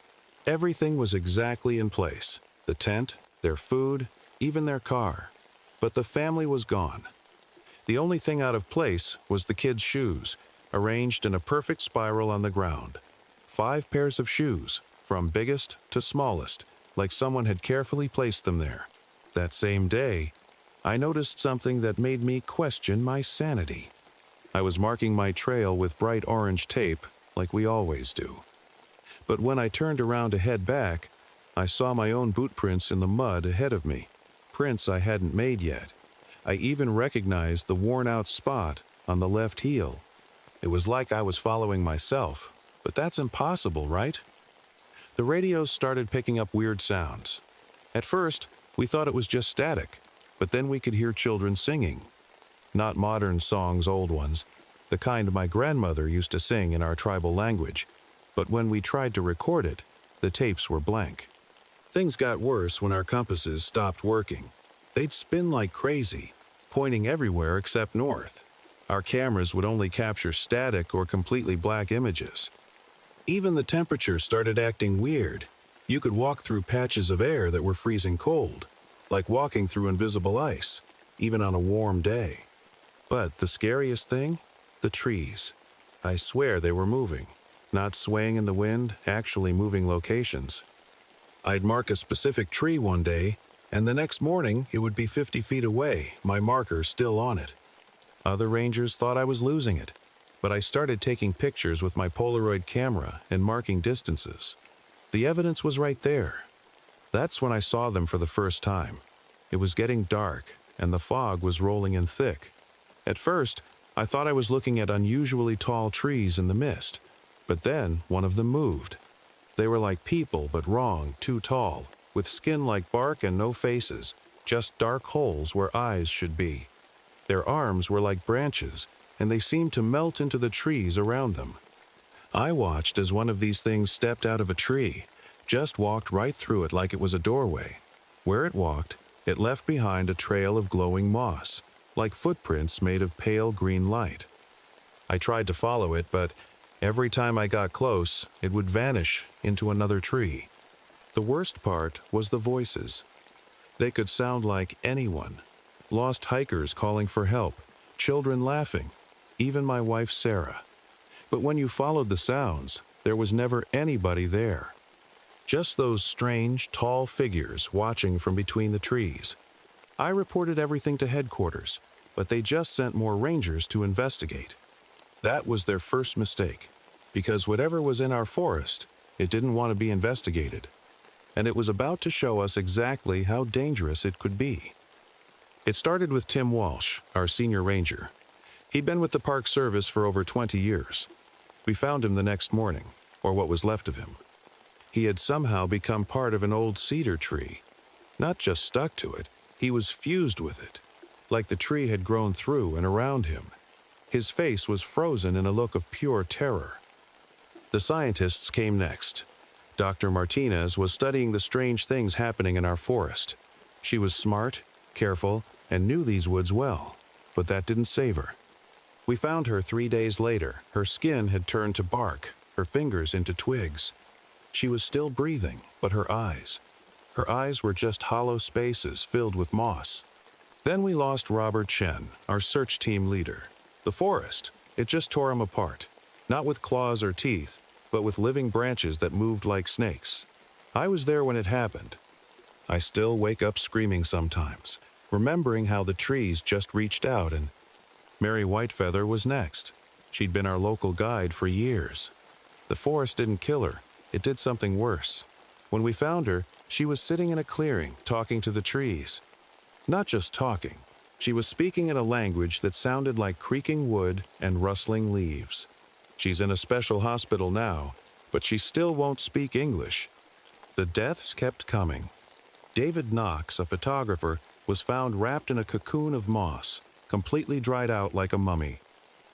everything was exactly in place. The tent, their food, even their car. But the family was gone. The only thing out of place was the kids' shoes, arranged in a perfect spiral on the ground. 5 pairs of shoes, from biggest to smallest, like someone had carefully placed them there. That same day, I noticed something that made me question my sanity. I was marking my trail with bright orange tape, like we always do. But when I turned around to head back, I saw my own boot prints in the mud ahead of me, prints I hadn't made yet. I even recognized the worn-out spot on the left heel. It was like I was following myself, but that's impossible, right? The radios started picking up weird sounds. At first, we thought it was just static, but then we could hear children singing. Not modern songs, old ones, the kind my grandmother used to sing in our tribal language. But when we tried to record it, the tapes were blank. Things got worse when our compasses stopped working. They'd spin like crazy, pointing everywhere except north. Our cameras would only capture static or completely black images. Even the temperature started acting weird. You could walk through patches of air that were freezing cold, like walking through invisible ice, even on a warm day. But the scariest thing? The trees. I swear they were moving, not swaying in the wind, actually moving locations. I'd mark a specific tree one day, and the next morning it would be 50 feet away, my marker still on it. Other rangers thought I was losing it, but I started taking pictures with my Polaroid camera and marking distances. The evidence was right there. That's when I saw them for the first time. It was getting dark, and the fog was rolling in thick. At first, I thought I was looking at unusually tall trees in the mist, but then one of them moved. They were like people, but wrong, too tall, with skin like bark and no faces, just dark holes where eyes should be. Their arms were like branches, and they seemed to melt into the trees around them. I watched as one of these things stepped out of a tree, just walked right through it like it was a doorway. Where it walked, it left behind a trail of glowing moss, like footprints made of pale green light. I tried to follow it, but every time I got close, it would vanish into another tree. The worst part was the voices. They could sound like anyone. Lost hikers calling for help, children laughing, even my wife Sarah. But when you followed the sounds, there was never anybody there. Just those strange, tall figures watching from between the trees. I reported everything to headquarters, but they just sent more rangers to investigate. That was their first mistake, because whatever was in our forest, it didn't want to be investigated. And it was about to show us exactly how dangerous it could be. It started with Tim Walsh, our senior ranger. He'd been with the Park Service for over 20 years. We found him the next morning, or what was left of him. He had somehow become part of an old cedar tree. Not just stuck to it, he was fused with it, like the tree had grown through and around him. His face was frozen in a look of pure terror. The scientists came next. Dr. Martinez was studying the strange things happening in our forest. She was smart, careful, and knew these woods well, but that didn't save her. We found her 3 days later. Her skin had turned to bark, her fingers into twigs. She was still breathing, but her eyes were just hollow spaces filled with moss. Then we lost Robert Chen, our search team leader. The forest, it just tore him apart, not with claws or teeth, but with living branches that moved like snakes. I was there when it happened. I still wake up screaming sometimes, remembering how the trees just reached out, and Mary Whitefeather was next. She'd been our local guide for years. The forest didn't kill her, it did something worse. When we found her, she was sitting in a clearing, talking to the trees. Not just talking, she was speaking in a language that sounded like creaking wood and rustling leaves. She's in a special hospital now, but she still won't speak English. The deaths kept coming. David Knox, a photographer, was found wrapped in a cocoon of moss, completely dried out like a mummy.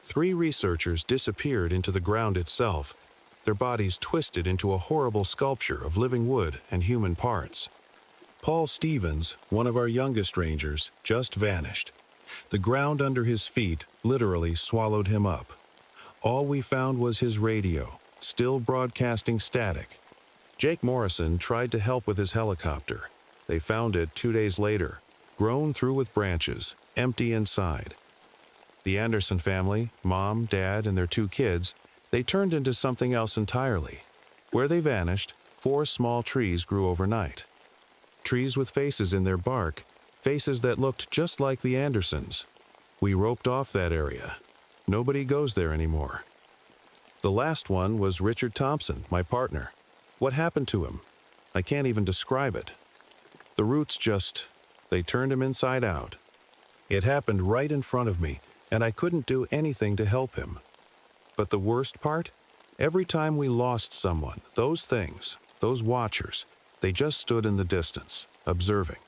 3 researchers disappeared into the ground itself, their bodies twisted into a horrible sculpture of living wood and human parts. Paul Stevens, one of our youngest rangers, just vanished. The ground under his feet literally swallowed him up. All we found was his radio, still broadcasting static. Jake Morrison tried to help with his helicopter. They found it 2 days later, grown through with branches, empty inside. The Anderson family, Mom, Dad, and their 2 kids, they turned into something else entirely. Where they vanished, 4 small trees grew overnight. Trees with faces in their bark, faces that looked just like the Andersons. We roped off that area. Nobody goes there anymore. The last one was Richard Thompson, my partner. What happened to him? I can't even describe it. The roots they turned him inside out. It happened right in front of me, and I couldn't do anything to help him. But the worst part? Every time we lost someone, those things, those watchers, they just stood in the distance, observing.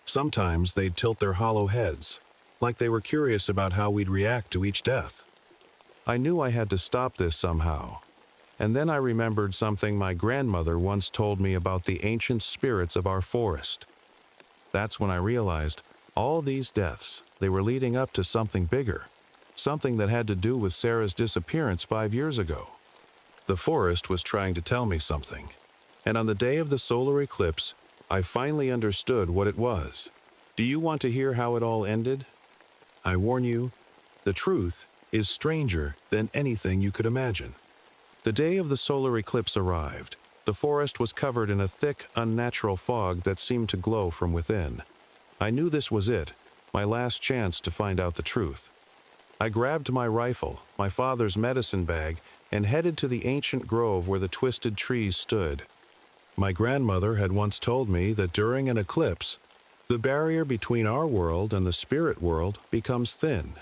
Sometimes they'd tilt their hollow heads, like they were curious about how we'd react to each death. I knew I had to stop this somehow. And then I remembered something my grandmother once told me about the ancient spirits of our forest. That's when I realized all these deaths, they were leading up to something bigger, something that had to do with Sarah's disappearance 5 years ago. The forest was trying to tell me something, and on the day of the solar eclipse, I finally understood what it was. Do you want to hear how it all ended? I warn you, the truth is stranger than anything you could imagine. The day of the solar eclipse arrived. The forest was covered in a thick, unnatural fog that seemed to glow from within. I knew this was it, my last chance to find out the truth. I grabbed my rifle, my father's medicine bag, and headed to the ancient grove where the twisted trees stood. My grandmother had once told me that during an eclipse, the barrier between our world and the spirit world becomes thin.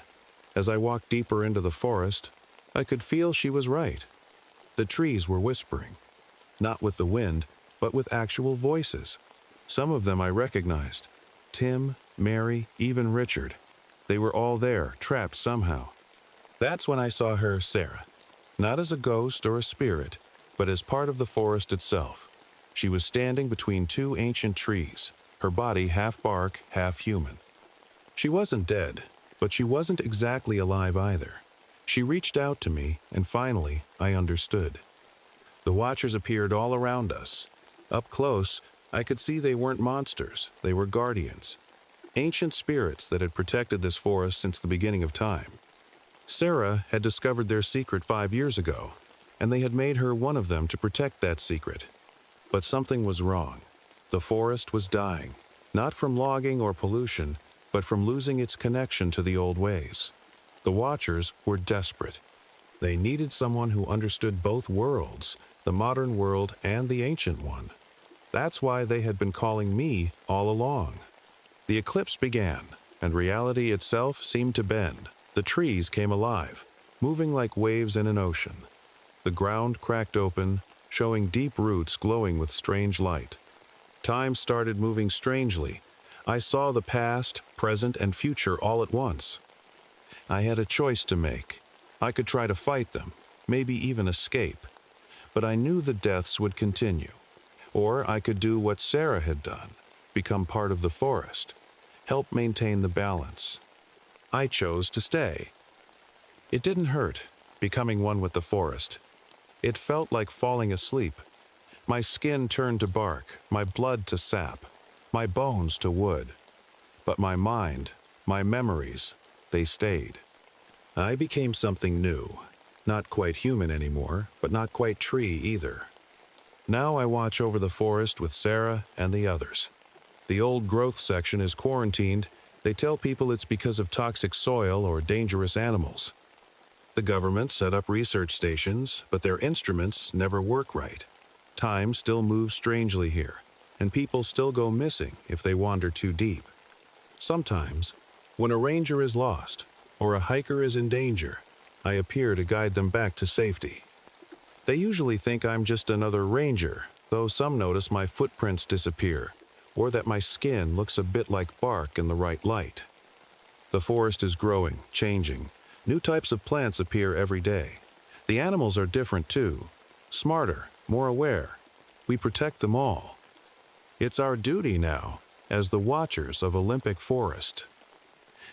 As I walked deeper into the forest, I could feel she was right. The trees were whispering, not with the wind, but with actual voices. Some of them I recognized. Tim, Mary, even Richard. They were all there, trapped somehow. That's when I saw her, Sarah. Not as a ghost or a spirit, but as part of the forest itself. She was standing between 2 ancient trees, her body half bark, half human. She wasn't dead, but she wasn't exactly alive either. She reached out to me, and finally, I understood. The watchers appeared all around us. Up close, I could see they weren't monsters, they were guardians. Ancient spirits that had protected this forest since the beginning of time. Sarah had discovered their secret 5 years ago, and they had made her one of them to protect that secret. But something was wrong. The forest was dying, not from logging or pollution, but from losing its connection to the old ways. The Watchers were desperate. They needed someone who understood both worlds, the modern world and the ancient one. That's why they had been calling me all along. The eclipse began. and reality itself seemed to bend. The trees came alive, moving like waves in an ocean. The ground cracked open, showing deep roots glowing with strange light. Time started moving strangely. I saw the past, present, and future all at once. I had a choice to make. I could try to fight them, maybe even escape. But I knew the deaths would continue. Or I could do what Sarah had done, become part of the forest, help maintain the balance. I chose to stay. It didn't hurt, becoming one with the forest. It felt like falling asleep. My skin turned to bark, my blood to sap, my bones to wood. But my mind, my memories, they stayed. I became something new. Not quite human anymore, but not quite tree either. Now I watch over the forest with Sarah and the others. The old growth section is quarantined. They tell people it's because of toxic soil or dangerous animals. The government set up research stations, but their instruments never work right. Time still moves strangely here, and people still go missing if they wander too deep. Sometimes, when a ranger is lost, or a hiker is in danger, I appear to guide them back to safety. They usually think I'm just another ranger, though some notice my footprints disappear, or that my skin looks a bit like bark in the right light. The forest is growing, changing. New types of plants appear every day. The animals are different too, smarter, more aware. We protect them all. It's our duty now, as the watchers of Olympic Forest.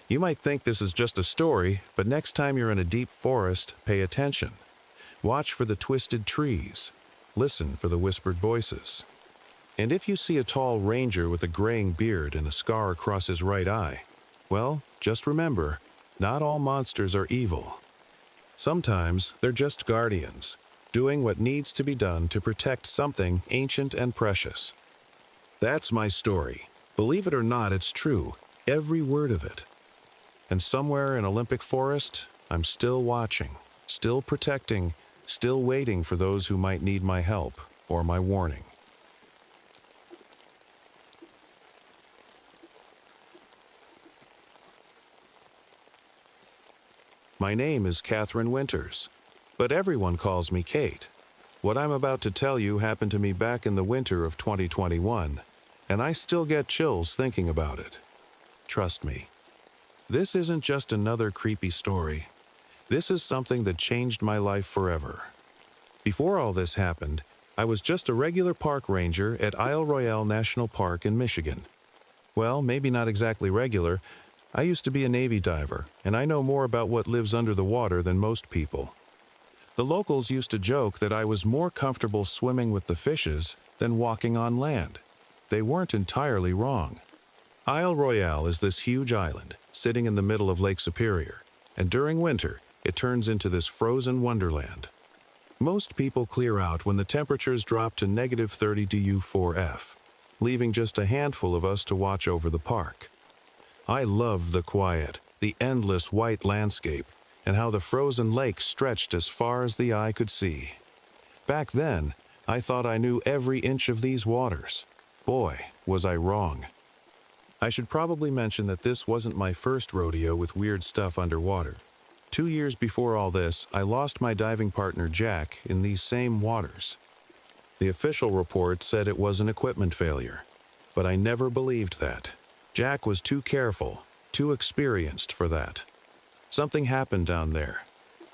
You might think this is just a story, but next time you're in a deep forest, pay attention. Watch for the twisted trees. Listen for the whispered voices. And if you see a tall ranger with a graying beard and a scar across his right eye, well, just remember, not all monsters are evil. Sometimes they're just guardians, doing what needs to be done to protect something ancient and precious. That's my story. Believe it or not, it's true, every word of it. And somewhere in Olympic Forest, I'm still watching, still protecting, still waiting for those who might need my help or my warning. My name is Catherine Winters, but everyone calls me Kate. What I'm about to tell you happened to me back in the winter of 2021, and I still get chills thinking about it. Trust me. This isn't just another creepy story. This is something that changed my life forever. Before all this happened, I was just a regular park ranger at Isle Royale National Park in Michigan. Well, maybe not exactly regular. I used to be a Navy diver, and I know more about what lives under the water than most people. The locals used to joke that I was more comfortable swimming with the fishes than walking on land. They weren't entirely wrong. Isle Royale is this huge island, sitting in the middle of Lake Superior, and during winter, it turns into this frozen wonderland. Most people clear out when the temperatures drop to -30 dU4F, leaving just a handful of us to watch over the park. I loved the quiet, the endless white landscape, and how the frozen lake stretched as far as the eye could see. Back then, I thought I knew every inch of these waters. Boy, was I wrong. I should probably mention that this wasn't my first rodeo with weird stuff underwater. 2 years before all this, I lost my diving partner Jack in these same waters. The official report said it was an equipment failure, but I never believed that. Jack was too careful, too experienced for that. Something happened down there,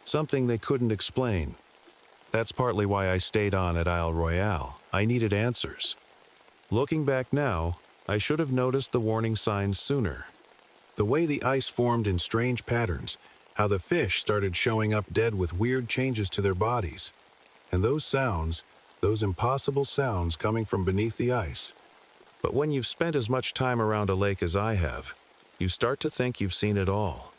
something they couldn't explain. That's partly why I stayed on at Isle Royale. I needed answers. Looking back now, I should have noticed the warning signs sooner. The way the ice formed in strange patterns, how the fish started showing up dead with weird changes to their bodies, and those sounds, those impossible sounds coming from beneath the ice. But when you've spent as much time around a lake as I have, you start to think you've seen it all.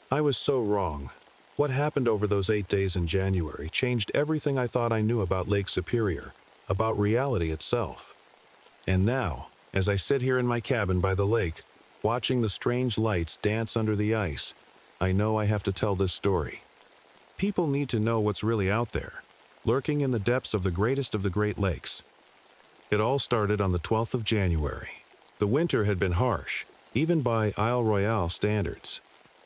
I was so wrong. What happened over those 8 days in January changed everything I thought I knew about Lake Superior, about reality itself. And now, as I sit here in my cabin by the lake, watching the strange lights dance under the ice, I know I have to tell this story. People need to know what's really out there, lurking in the depths of the greatest of the Great Lakes. It all started on the 12th of January. The winter had been harsh, even by Isle Royale standards.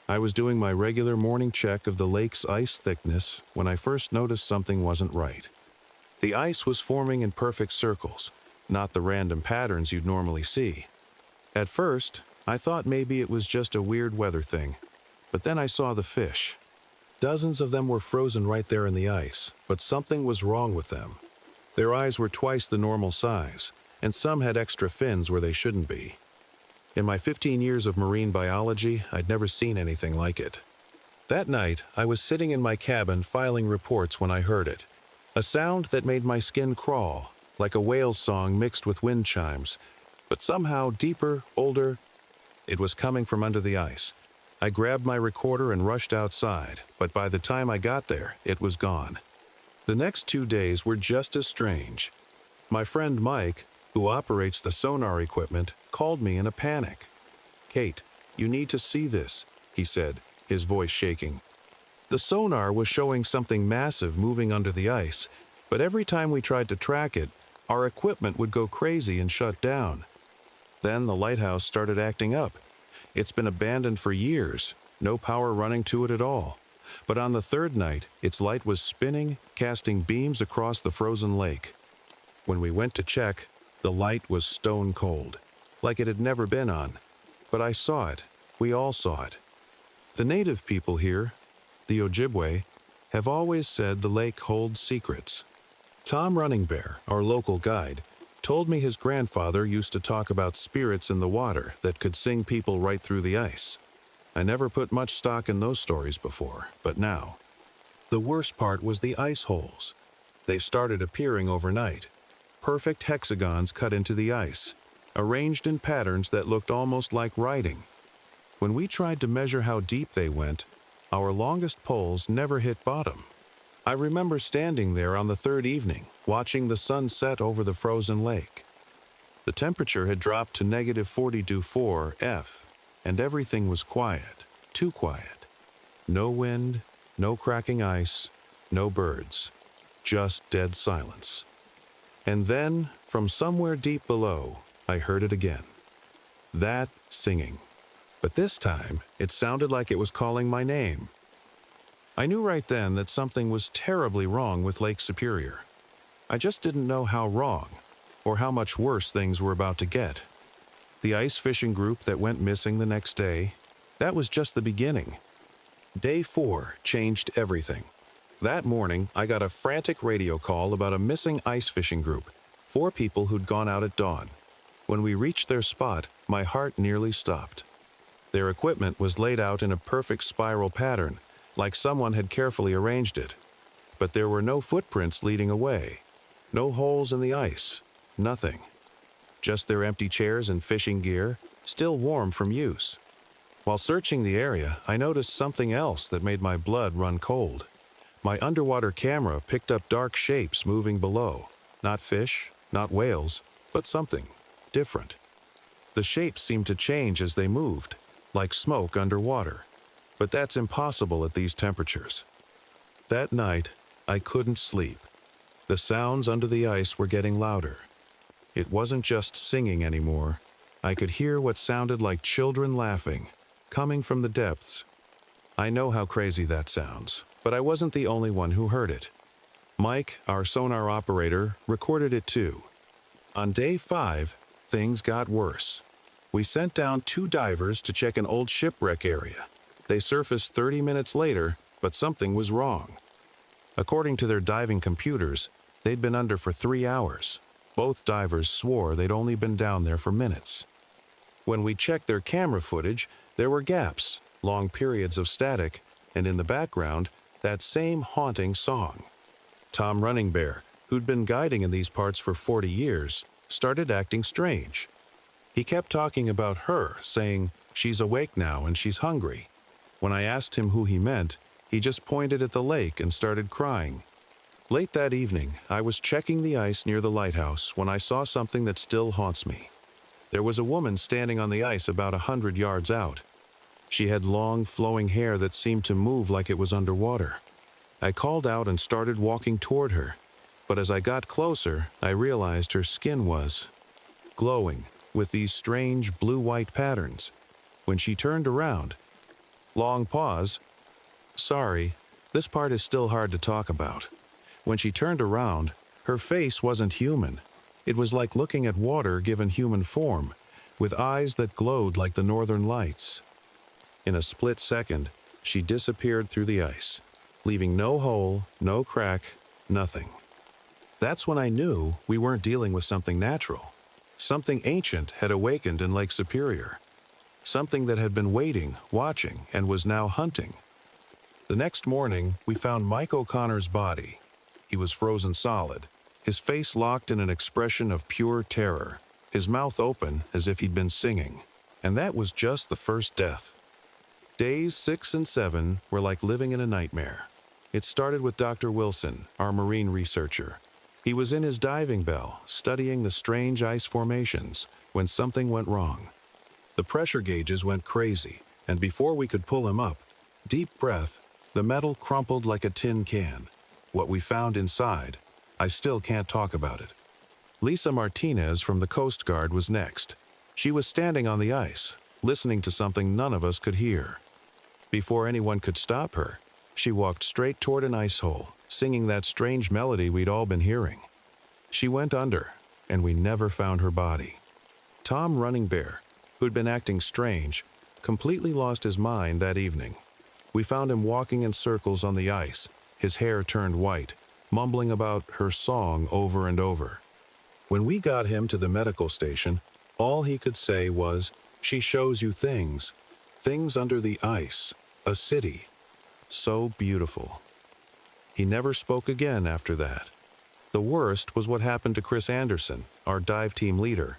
I was doing my regular morning check of the lake's ice thickness when I first noticed something wasn't right. The ice was forming in perfect circles, not the random patterns you'd normally see. At first, I thought maybe it was just a weird weather thing, but then I saw the fish. Dozens of them were frozen right there in the ice, but something was wrong with them. Their eyes were twice the normal size, and some had extra fins where they shouldn't be. In my 15 years of marine biology, I'd never seen anything like it. That night, I was sitting in my cabin filing reports when I heard it. A sound that made my skin crawl, like a whale's song mixed with wind chimes, but somehow deeper, older. It was coming from under the ice. I grabbed my recorder and rushed outside, but by the time I got there, it was gone. The next 2 days were just as strange. My friend Mike, who operates the sonar equipment, called me in a panic. "Kate, you need to see this," he said, his voice shaking. The sonar was showing something massive moving under the ice, but every time we tried to track it, our equipment would go crazy and shut down. Then the lighthouse started acting up. It's been abandoned for years, no power running to it at all. But on the third night, its light was spinning, casting beams across the frozen lake. When we went to check, the light was stone cold, like it had never been on. But I saw it. We all saw it. The native people here, the Ojibwe, have always said the lake holds secrets. Tom Running Bear, our local guide, told me his grandfather used to talk about spirits in the water that could sing people right through the ice. I never put much stock in those stories before, but now. The worst part was the ice holes. They started appearing overnight. Perfect hexagons cut into the ice, arranged in patterns that looked almost like writing. When we tried to measure how deep they went, our longest poles never hit bottom. I remember standing there on the third evening, watching the sun set over the frozen lake. The temperature had dropped to -42.4 F, and everything was quiet, too quiet. No wind, no cracking ice, no birds, just dead silence. And then, from somewhere deep below, I heard it again. That singing. But this time, it sounded like it was calling my name. I knew right then that something was terribly wrong with Lake Superior. I just didn't know how wrong, or how much worse things were about to get. The ice fishing group that went missing the next day, that was just the beginning. Day 4 changed everything. That morning, I got a frantic radio call about a missing ice fishing group, 4 people who'd gone out at dawn. When we reached their spot, my heart nearly stopped. Their equipment was laid out in a perfect spiral pattern, like someone had carefully arranged it. But there were no footprints leading away, no holes in the ice, nothing. Just their empty chairs and fishing gear, still warm from use. While searching the area, I noticed something else that made my blood run cold. My underwater camera picked up dark shapes moving below. Not fish, not whales, but something different. The shapes seemed to change as they moved, like smoke underwater. But that's impossible at these temperatures. That night, I couldn't sleep. The sounds under the ice were getting louder. It wasn't just singing anymore. I could hear what sounded like children laughing, coming from the depths. I know how crazy that sounds, but I wasn't the only one who heard it. Mike, our sonar operator, recorded it too. On day 5, things got worse. We sent down 2 divers to check an old shipwreck area. They surfaced 30 minutes later, but something was wrong. According to their diving computers, they'd been under for 3 hours. Both divers swore they'd only been down there for minutes. When we checked their camera footage, there were gaps, long periods of static, and in the background, that same haunting song. Tom Running Bear, who'd been guiding in these parts for 40 years, started acting strange. He kept talking about her, saying, "She's awake now and she's hungry." When I asked him who he meant, he just pointed at the lake and started crying. Late that evening, I was checking the ice near the lighthouse when I saw something that still haunts me. There was a woman standing on the ice about 100 yards out. She had long, flowing hair that seemed to move like it was underwater. I called out and started walking toward her, but as I got closer, I realized her skin was glowing with these strange blue-white patterns, When she turned around, long pause. Sorry, this part is still hard to talk about. When she turned around, her face wasn't human. It was like looking at water given human form, with eyes that glowed like the northern lights. In a split second, she disappeared through the ice, leaving no hole, no crack, nothing. That's when I knew we weren't dealing with something natural. Something ancient had awakened in Lake Superior. Something that had been waiting, watching, and was now hunting. The next morning, we found Mike O'Connor's body. He was frozen solid, his face locked in an expression of pure terror, his mouth open as if he'd been singing. And that was just the first death. Days 6 and 7 were like living in a nightmare. It started with Dr. Wilson, our marine researcher. He was in his diving bell, studying the strange ice formations, when something went wrong. The pressure gauges went crazy, and before we could pull him up, deep breath, the metal crumpled like a tin can. What we found inside, I still can't talk about it. Lisa Martinez from the Coast Guard was next. She was standing on the ice, listening to something none of us could hear. Before anyone could stop her, she walked straight toward an ice hole, singing that strange melody we'd all been hearing. She went under, and we never found her body. Tom Running Bear, who'd been acting strange, completely lost his mind that evening. We found him walking in circles on the ice, his hair turned white, mumbling about her song over and over. When we got him to the medical station, all he could say was, "She shows you things. Things under the ice. A city. So beautiful." He never spoke again after that. The worst was what happened to Chris Anderson, our dive team leader.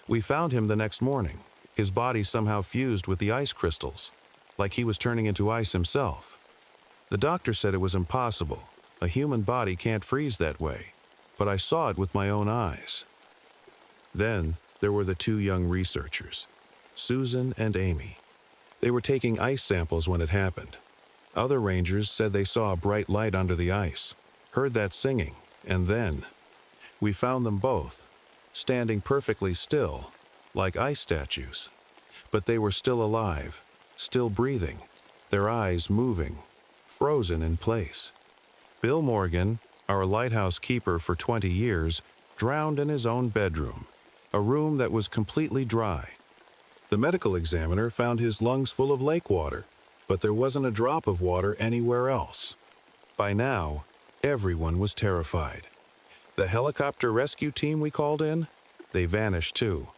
We found him the next morning, his body somehow fused with the ice crystals, like he was turning into ice himself. The doctor said it was impossible. A human body can't freeze that way, but I saw it with my own eyes. Then there were the two young researchers, Susan and Amy. They were taking ice samples when it happened. Other rangers said they saw a bright light under the ice, heard that singing, and then we found them both, standing perfectly still, like ice statues. But they were still alive, still breathing, their eyes moving, frozen in place. Bill Morgan, our lighthouse keeper for 20 years, drowned in his own bedroom, a room that was completely dry. The medical examiner found his lungs full of lake water, but there wasn't a drop of water anywhere else. By now, everyone was terrified. The helicopter rescue team we called in, they vanished too.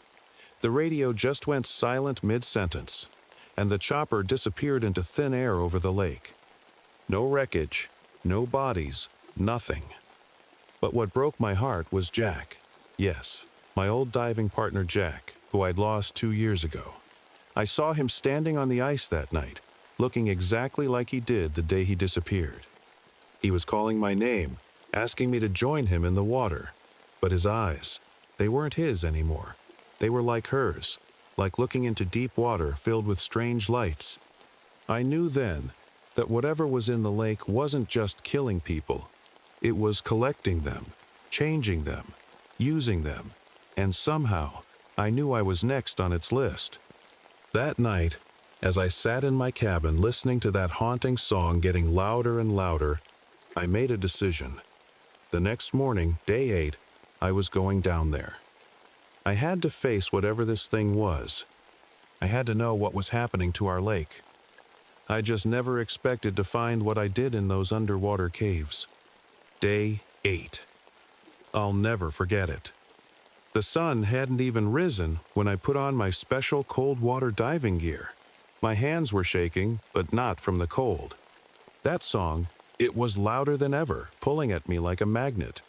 The radio just went silent mid-sentence, and the chopper disappeared into thin air over the lake. No wreckage, no bodies, nothing. But what broke my heart was Jack. Yes, my old diving partner Jack, who I'd lost 2 years ago. I saw him standing on the ice that night, looking exactly like he did the day he disappeared. He was calling my name, asking me to join him in the water. But his eyes, they weren't his anymore. They were like hers, like looking into deep water filled with strange lights. I knew then that whatever was in the lake wasn't just killing people. It was collecting them, changing them, using them, and somehow I knew I was next on its list. That night, as I sat in my cabin listening to that haunting song getting louder and louder, I made a decision. The next morning, day 8, I was going down there. I had to face whatever this thing was. I had to know what was happening to our lake. I just never expected to find what I did in those underwater caves. Day 8. I'll never forget it. The sun hadn't even risen when I put on my special cold water diving gear. My hands were shaking, but not from the cold. That song, it was louder than ever, pulling at me like a magnet.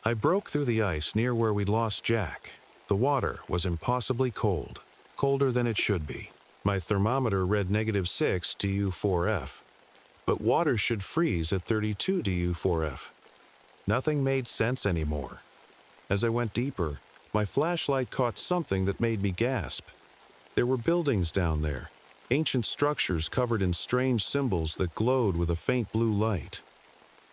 I broke through the ice near where we'd lost Jack. The water was impossibly cold, colder than it should be. My thermometer read -6 DU4F, but water should freeze at 32 DU4F. Nothing made sense anymore. As I went deeper, my flashlight caught something that made me gasp. There were buildings down there, ancient structures covered in strange symbols that glowed with a faint blue light.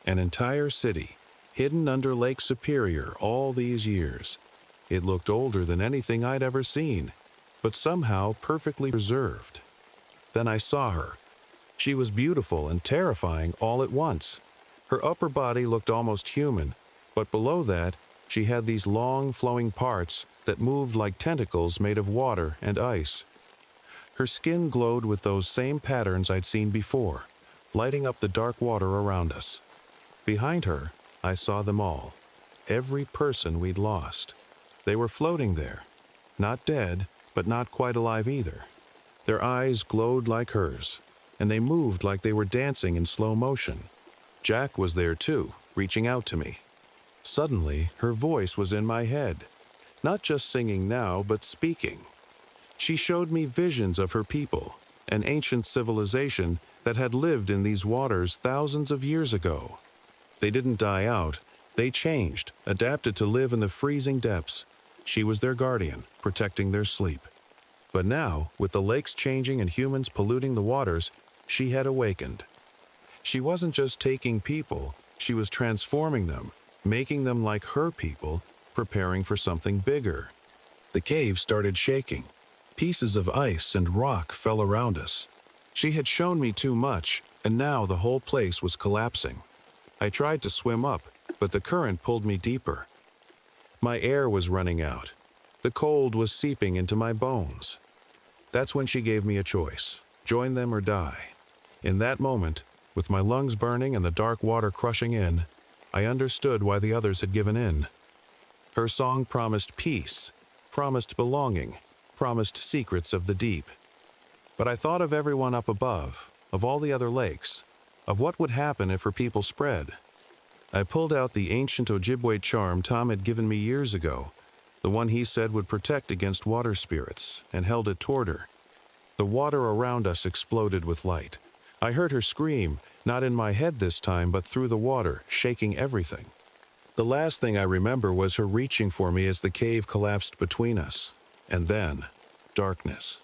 An entire city, hidden under Lake Superior all these years. It looked older than anything I'd ever seen. but somehow perfectly preserved. Then I saw her. She was beautiful and terrifying all at once. Her upper body looked almost human, but below that, she had these long, flowing parts that moved like tentacles made of water and ice. Her skin glowed with those same patterns I'd seen before, lighting up the dark water around us. Behind her, I saw them all. Every person we'd lost. They were floating there. Not dead, but not quite alive either. Their eyes glowed like hers, and they moved like they were dancing in slow motion. Jack was there too, reaching out to me. Suddenly, her voice was in my head. Not just singing now, but speaking. She showed me visions of her people, an ancient civilization that had lived in these waters thousands of years ago. They didn't die out. They changed, adapted to live in the freezing depths. She was their guardian, protecting their sleep. But now, with the lakes changing and humans polluting the waters, she had awakened. She wasn't just taking people, she was transforming them, making them like her people, preparing for something bigger. The cave started shaking. Pieces of ice and rock fell around us. She had shown me too much, and now the whole place was collapsing. I tried to swim up, but the current pulled me deeper. My air was running out. The cold was seeping into my bones. That's when she gave me a choice: join them or die. In that moment, with my lungs burning and the dark water crushing in, I understood why the others had given in. Her song promised peace, promised belonging, promised secrets of the deep. But I thought of everyone up above, of all the other lakes, of what would happen if her people spread. I pulled out the ancient Ojibwe charm Tom had given me years ago, the one he said would protect against water spirits, and held it toward her. The water around us exploded with light. I heard her scream, not in my head this time, but through the water, shaking everything. The last thing I remember was her reaching for me as the cave collapsed between us. And then, darkness.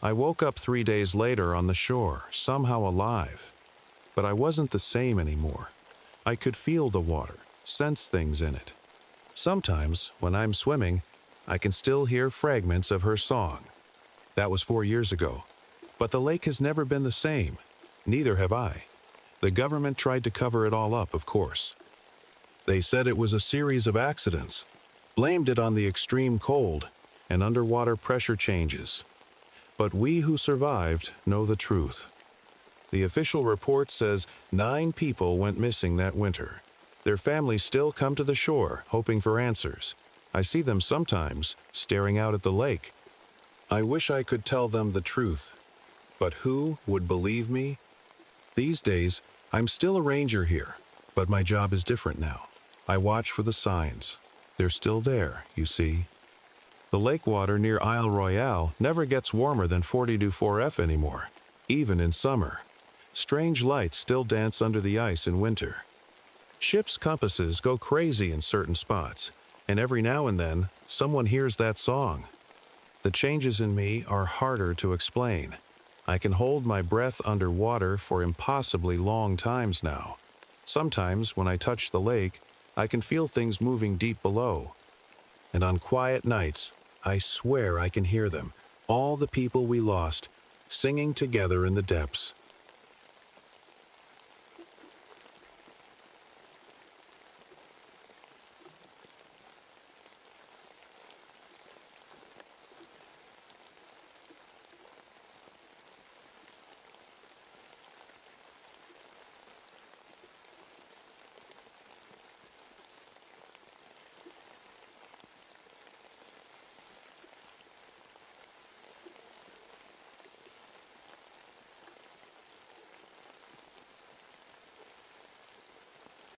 I woke up 3 days later on the shore, somehow alive. But I wasn't the same anymore. I could feel the water, sense things in it. Sometimes, when I'm swimming, I can still hear fragments of her song. That was 4 years ago. But the lake has never been the same. Neither have I. The government tried to cover it all up, of course. They said it was a series of accidents, blamed it on the extreme cold and underwater pressure changes. But we who survived know the truth. The official report says 9 people went missing that winter. Their families still come to the shore, hoping for answers. I see them sometimes, staring out at the lake. I wish I could tell them the truth. But who would believe me? These days, I'm still a ranger here, but my job is different now. I watch for the signs. They're still there, you see. The lake water near Isle Royale never gets warmer than 42.4 anymore, even in summer. Strange lights still dance under the ice in winter. Ships' compasses go crazy in certain spots, and every now and then, someone hears that song. The changes in me are harder to explain. I can hold my breath underwater for impossibly long times now. Sometimes, when I touch the lake, I can feel things moving deep below. And on quiet nights, I swear I can hear them, all the people we lost, singing together in the depths.